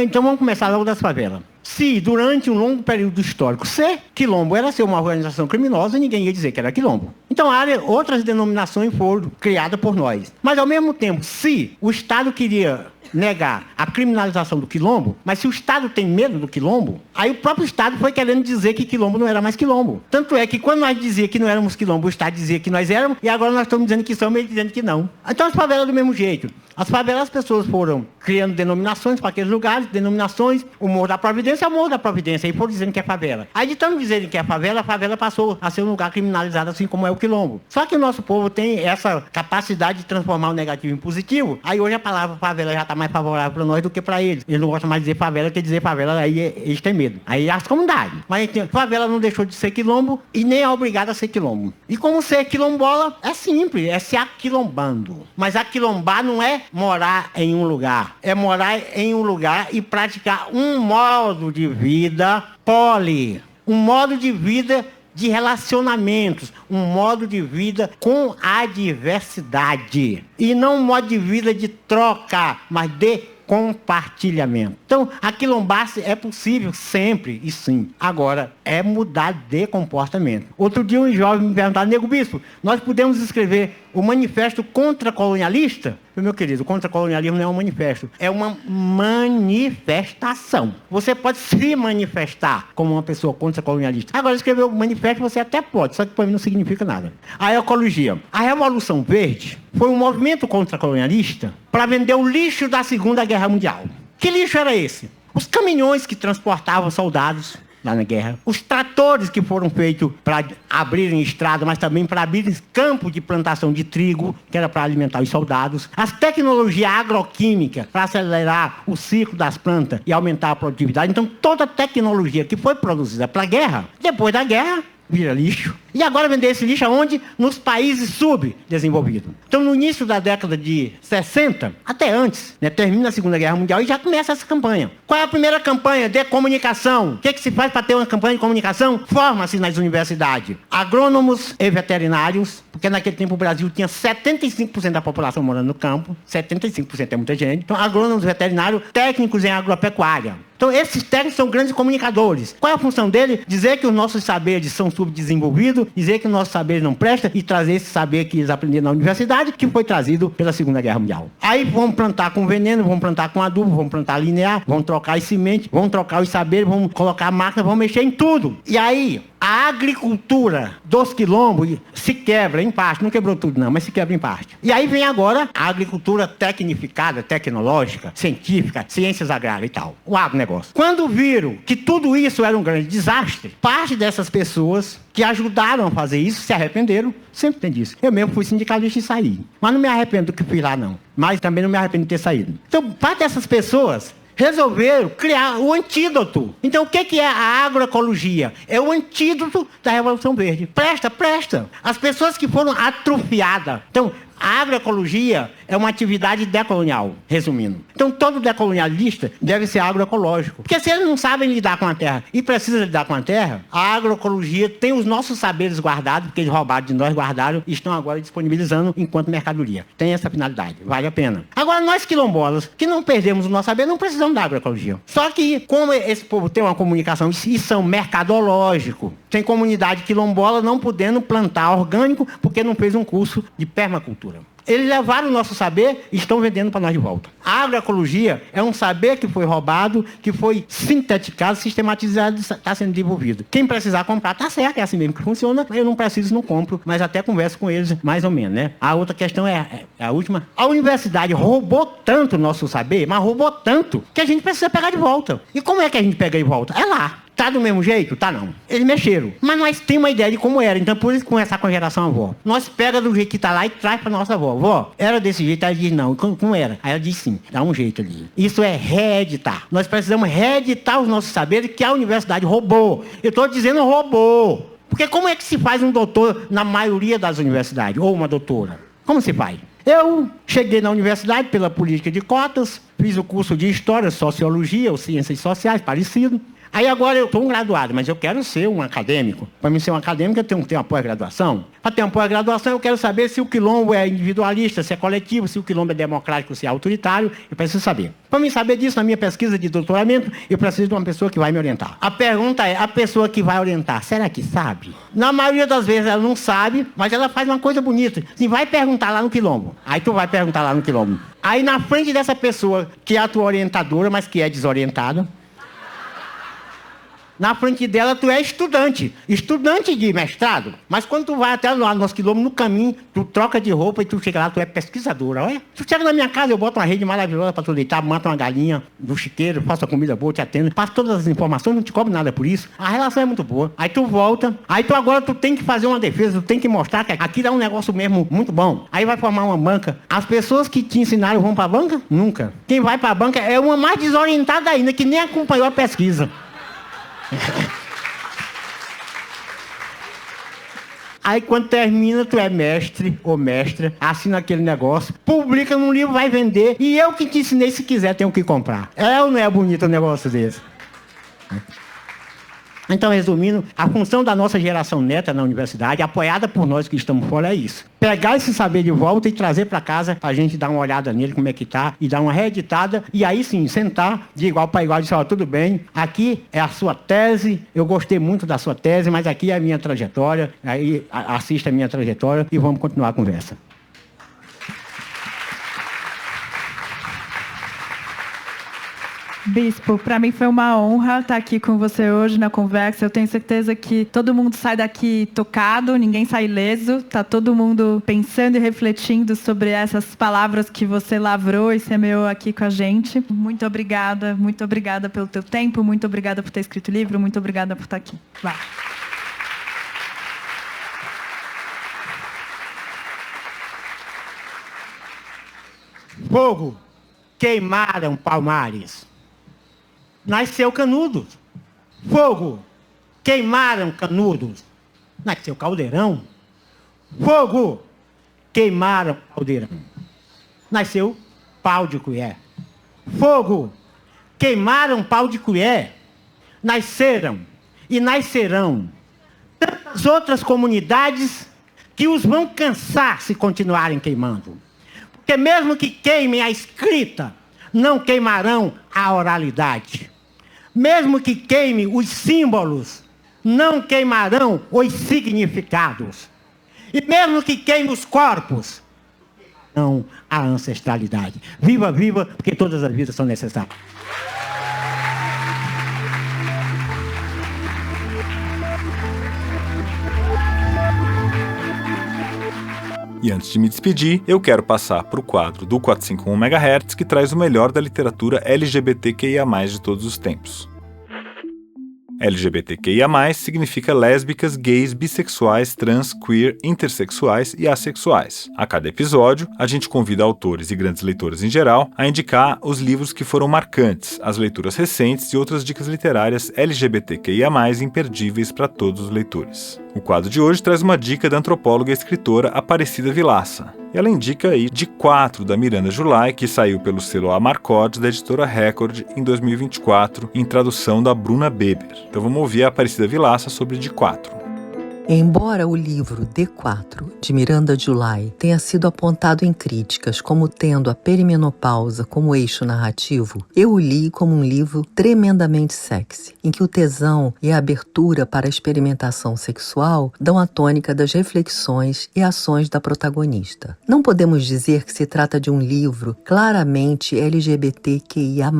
Então vamos começar logo das favelas. Se, durante um longo período histórico, ser quilombo era ser uma organização criminosa, ninguém ia dizer que era quilombo. Então, outras denominações foram criadas por nós. Mas, ao mesmo tempo, se o Estado queria negar a criminalização do quilombo, mas se o Estado tem medo do quilombo, aí o próprio Estado foi querendo dizer que quilombo não era mais quilombo. Tanto é que quando nós dizíamos que não éramos quilombo, o Estado dizia que nós éramos, e agora nós estamos dizendo que somos, ele dizendo que não. Então as favelas do mesmo jeito. As favelas, as pessoas foram criando denominações para aqueles lugares, denominações, o Morro da Providência é o Morro da Providência, aí foram dizendo que é favela. Aí de tanto dizerem que é favela, a favela passou a ser um lugar criminalizado, assim como é o quilombo. Só que o nosso povo tem essa capacidade de transformar o negativo em positivo, aí hoje a palavra favela já está mais favorável para nós do que para eles. Eles não gostam mais de dizer favela, que dizer favela, aí eles têm medo. Aí as comunidades. Mas favela não deixou de ser quilombo e nem é obrigada a ser quilombo. E como ser quilombola é simples, é se aquilombando. Mas aquilombar não é morar em um lugar, é morar em um lugar e praticar um modo de vida um modo de vida de relacionamentos, um modo de vida com a diversidade. E não um modo de vida de troca, mas de compartilhamento. Então, aquilombar-se é possível sempre, e sim. Agora, é mudar de comportamento. Outro dia um jovem me perguntava, Nego Bispo, nós podemos escrever o manifesto contracolonialista? Meu querido, o contracolonialismo não é um manifesto, é uma manifestação. Você pode se manifestar como uma pessoa contracolonialista. Agora, escrever o manifesto você até pode, só que para mim não significa nada. A ecologia. A Revolução Verde foi um movimento contracolonialista para vender o lixo da Segunda Guerra Mundial. Que lixo era esse? Os caminhões que transportavam soldados lá na guerra, os tratores que foram feitos para abrirem estrada, mas também para abrirem campo de plantação de trigo, que era para alimentar os soldados, as tecnologias agroquímicas para acelerar o ciclo das plantas e aumentar a produtividade. Então, toda a tecnologia que foi produzida para a guerra, depois da guerra, vira lixo. E agora vender esse lixo aonde? Nos países subdesenvolvidos. Então, no início da década de 60, até antes, termina a Segunda Guerra Mundial e já começa essa campanha. Qual é a primeira campanha de comunicação? O que se faz para ter uma campanha de comunicação? Forma-se nas universidades agrônomos e veterinários, porque naquele tempo o Brasil tinha 75% da população morando no campo. 75% é muita gente. Então, agrônomos, veterinários, técnicos em agropecuária. Então, esses técnicos são grandes comunicadores. Qual é a função dele? Dizer que os nossos saberes são subdesenvolvidos, dizer que o nosso saber não presta e trazer esse saber que eles aprenderam na universidade, que foi trazido pela Segunda Guerra Mundial. Aí vamos plantar com veneno, vamos plantar com adubo, vamos plantar linear, vamos trocar as sementes, vamos trocar os saberes, vamos colocar máquina, vamos mexer em tudo. E aí, a agricultura dos quilombos se quebra em parte, não quebrou tudo não, mas se quebra em parte. E aí vem agora a agricultura tecnificada, tecnológica, científica, ciências agrárias e tal, o agronegócio. Quando viram que tudo isso era um grande desastre, parte dessas pessoas que ajudaram a fazer isso se arrependeram, sempre tem disso. Eu mesmo fui sindicalista e saí, mas não me arrependo do que fiz lá não, mas também não me arrependo de ter saído. Então, parte dessas pessoas resolveram criar o antídoto. Então, o que é a agroecologia? É o antídoto da Revolução Verde. Presta. As pessoas que foram atrofiadas. Então, a agroecologia é uma atividade decolonial, resumindo. Então, todo decolonialista deve ser agroecológico. Porque se eles não sabem lidar com a terra e precisam lidar com a terra, a agroecologia tem os nossos saberes guardados, porque eles roubaram de nós, guardaram e estão agora disponibilizando enquanto mercadoria. Tem essa finalidade, vale a pena. Agora, nós quilombolas, que não perdemos o nosso saber, não precisamos da agroecologia. Só que, como esse povo tem uma comunicação e são mercadológicos, tem comunidade quilombola não podendo plantar orgânico porque não fez um curso de permacultura. Eles levaram o nosso saber e estão vendendo para nós de volta. A agroecologia é um saber que foi roubado, que foi sinteticado, sistematizado, está sendo desenvolvido. Quem precisar comprar, está certo, é assim mesmo que funciona. Eu não preciso, não compro, mas até converso com eles mais ou menos, né? A outra questão é a última. A universidade roubou tanto o nosso saber, mas roubou tanto, que a gente precisa pegar de volta. E como é que a gente pega de volta? É lá. Tá do mesmo jeito? Tá não. Eles mexeram. Mas nós temos uma ideia de como era. Então, por isso conversar com a geração avó. Nós pega do jeito que tá lá e traz pra nossa avó. Vó, era desse jeito? Aí ela diz não. Como era? Aí ela diz sim. Dá um jeito ali. Isso é reeditar. Nós precisamos reeditar os nossos saberes que a universidade roubou. Eu tô dizendo roubou. Porque como é que se faz um doutor na maioria das universidades? Ou uma doutora? Como se faz? Eu cheguei na universidade pela política de cotas, fiz o curso de História, Sociologia ou Ciências Sociais, parecido. Aí agora eu estou um graduado, mas eu quero ser um acadêmico. Para mim ser um acadêmico, eu tenho que ter uma pós-graduação. Para ter uma pós-graduação, eu quero saber se o quilombo é individualista, se é coletivo, se o quilombo é democrático, se é autoritário. Eu preciso saber. Para mim saber disso, na minha pesquisa de doutoramento, eu preciso de uma pessoa que vai me orientar. A pergunta é, a pessoa que vai orientar, será que sabe? Na maioria das vezes ela não sabe, mas ela faz uma coisa bonita. Assim, vai perguntar lá no quilombo. Aí tu vai perguntar lá no quilombo. Aí na frente dessa pessoa, que é a tua orientadora, mas que é desorientada, Na frente dela, tu é estudante de mestrado. Mas quando tu vai até lá no nosso quilômetro, no caminho, tu troca de roupa e tu chega lá, tu é pesquisadora, olha. Tu chega na minha casa, eu boto uma rede maravilhosa para tu deitar, mato uma galinha do chiqueiro, faço a comida boa, te atendo, passo todas as informações, não te cobro nada por isso. A relação é muito boa. Aí tu volta, agora tu tem que fazer uma defesa, tu tem que mostrar que aquilo é um negócio mesmo muito bom. Aí vai formar uma banca. As pessoas que te ensinaram vão para a banca? Nunca. Quem vai para a banca é uma mais desorientada ainda, que nem acompanhou a pesquisa. Aí quando termina, tu é mestre ou mestra, assina aquele negócio, publica num livro, vai vender, e eu que te ensinei, se quiser, tenho que comprar. É ou não é bonito um negócio desse? Então, resumindo, a função da nossa geração neta na universidade, apoiada por nós que estamos fora, é isso. Pegar esse saber de volta e trazer para casa, para a gente dar uma olhada nele, como é que está, e dar uma reeditada, e aí sim, sentar de igual para igual e dizer, ó, tudo bem, aqui é a sua tese, eu gostei muito da sua tese, mas aqui é a minha trajetória, aí assista a minha trajetória e vamos continuar a conversa. Bispo, para mim foi uma honra estar aqui com você hoje na conversa. Eu tenho certeza que todo mundo sai daqui tocado, ninguém sai ileso. Tá todo mundo pensando e refletindo sobre essas palavras que você lavrou e semeou aqui com a gente. Muito obrigada pelo teu tempo, muito obrigada por ter escrito o livro, muito obrigada por estar aqui. Vai. Fogo, queimaram Palmares. Nasceu Canudos. Fogo, queimaram Canudos. Nasceu Caldeirão. Fogo, queimaram Caldeirão. Nasceu Pau de Colher. Fogo, queimaram Pau de Colher. Nasceram e nascerão tantas outras comunidades que os vão cansar se continuarem queimando. Porque mesmo que queimem a escrita, não queimarão a oralidade. Mesmo que queime os símbolos, não queimarão os significados. E mesmo que queime os corpos, não a ancestralidade. Viva, viva, porque todas as vidas são necessárias. E antes de me despedir, eu quero passar para o quadro do 451 MHz, que traz o melhor da literatura LGBTQIA+, de todos os tempos. LGBTQIA+, significa lésbicas, gays, bissexuais, trans, queer, intersexuais e assexuais. A cada episódio, a gente convida autores e grandes leitores em geral a indicar os livros que foram marcantes, as leituras recentes e outras dicas literárias LGBTQIA+, imperdíveis para todos os leitores. O quadro de hoje traz uma dica da antropóloga e escritora Aparecida Vilaça. E ela indica aí De Quatro, da Miranda July, que saiu pelo selo Amarcord, da editora Record, em 2024, em tradução da Bruna Beber. Então vamos ouvir a Aparecida Vilaça sobre De Quatro. Embora o livro D4, de Miranda July, tenha sido apontado em críticas como tendo a perimenopausa como eixo narrativo, eu o li como um livro tremendamente sexy, em que o tesão e a abertura para a experimentação sexual dão a tônica das reflexões e ações da protagonista. Não podemos dizer que se trata de um livro claramente LGBTQIA+,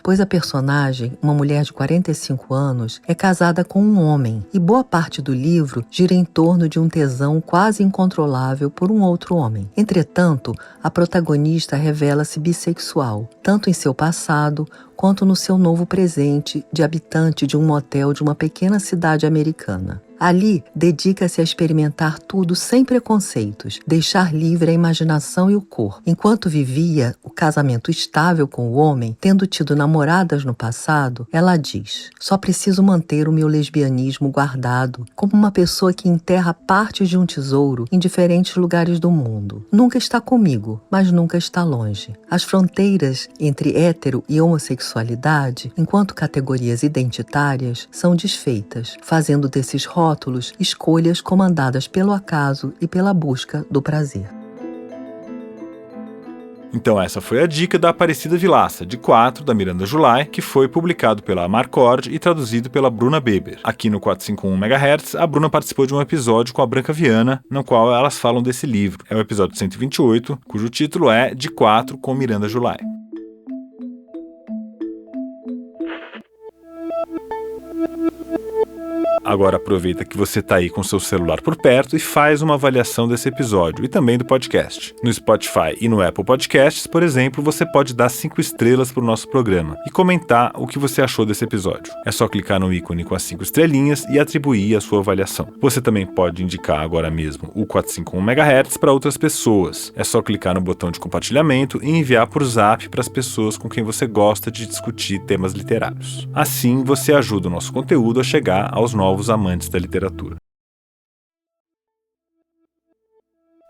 pois a personagem, uma mulher de 45 anos, é casada com um homem, e boa parte do livro gira em torno de um tesão quase incontrolável por um outro homem. Entretanto, a protagonista revela-se bissexual, tanto em seu passado quanto no seu novo presente de habitante de um motel de uma pequena cidade americana. Ali, dedica-se a experimentar tudo sem preconceitos, deixar livre a imaginação e o corpo. Enquanto vivia o casamento estável com o homem, tendo tido namoradas no passado, ela diz: só preciso manter o meu lesbianismo guardado, como uma pessoa que enterra partes de um tesouro em diferentes lugares do mundo. Nunca está comigo, mas nunca está longe. As fronteiras entre hétero e homossexualidade, enquanto categorias identitárias, são desfeitas, fazendo desses rótulos escolhas comandadas pelo acaso e pela busca do prazer. Então essa foi a dica da Aparecida Vilaça, De Quatro, da Miranda July, que foi publicado pela Amarcord e traduzido pela Bruna Beber. Aqui no 451 MHz, a Bruna participou de um episódio com a Branca Viana, no qual elas falam desse livro. É o episódio 128, cujo título é De Quatro, com Miranda July. Agora aproveita que você está aí com seu celular por perto e faz uma avaliação desse episódio e também do podcast. No Spotify e no Apple Podcasts, por exemplo, você pode dar 5 estrelas para o nosso programa e comentar o que você achou desse episódio. É só clicar no ícone com as 5 estrelinhas e atribuir a sua avaliação. Você também pode indicar agora mesmo o 451 MHz para outras pessoas. É só clicar no botão de compartilhamento e enviar por Zap para as pessoas com quem você gosta de discutir temas literários. Assim, você ajuda o nosso conteúdo a chegar aos novos amantes da literatura.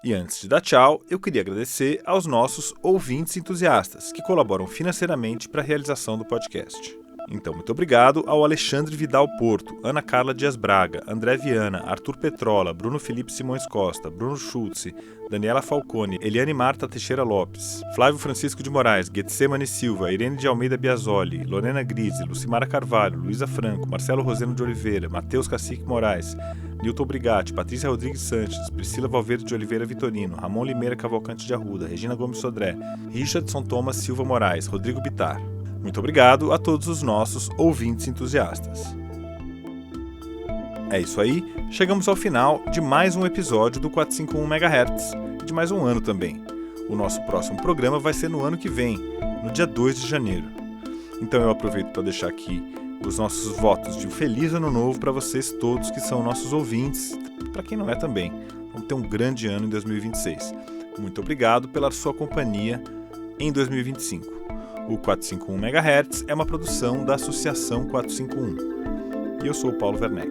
E antes de dar tchau, eu queria agradecer aos nossos ouvintes entusiastas que colaboram financeiramente para a realização do podcast. Então, muito obrigado ao Alexandre Vidal Porto, Ana Carla Dias Braga, André Viana, Arthur Petrola, Bruno Felipe Simões Costa, Bruno Schultze, Daniela Falcone, Eliane Marta Teixeira Lopes, Flávio Francisco de Moraes, Getsemane Silva, Irene de Almeida Biasoli, Lorena Grise, Lucimara Carvalho, Luísa Franco, Marcelo Roseno de Oliveira, Matheus Cacique Moraes, Nilton Brigatti, Patrícia Rodrigues Sanches, Priscila Valverde de Oliveira Vitorino, Ramon Limeira Cavalcante de Arruda, Regina Gomes Sodré, Richardson Thomas Silva Moraes, Rodrigo Bittar. Muito obrigado a todos os nossos ouvintes entusiastas. É isso aí, chegamos ao final de mais um episódio do 451 MHz e de mais um ano também. O nosso próximo programa vai ser no ano que vem, no dia 2 de janeiro. Então eu aproveito para deixar aqui os nossos votos de um feliz ano novo para vocês todos que são nossos ouvintes, e para quem não é também. Vamos ter um grande ano em 2026. Muito obrigado pela sua companhia em 2025. O 451 MHz é uma produção da Associação 451. E eu sou o Paulo Werneck.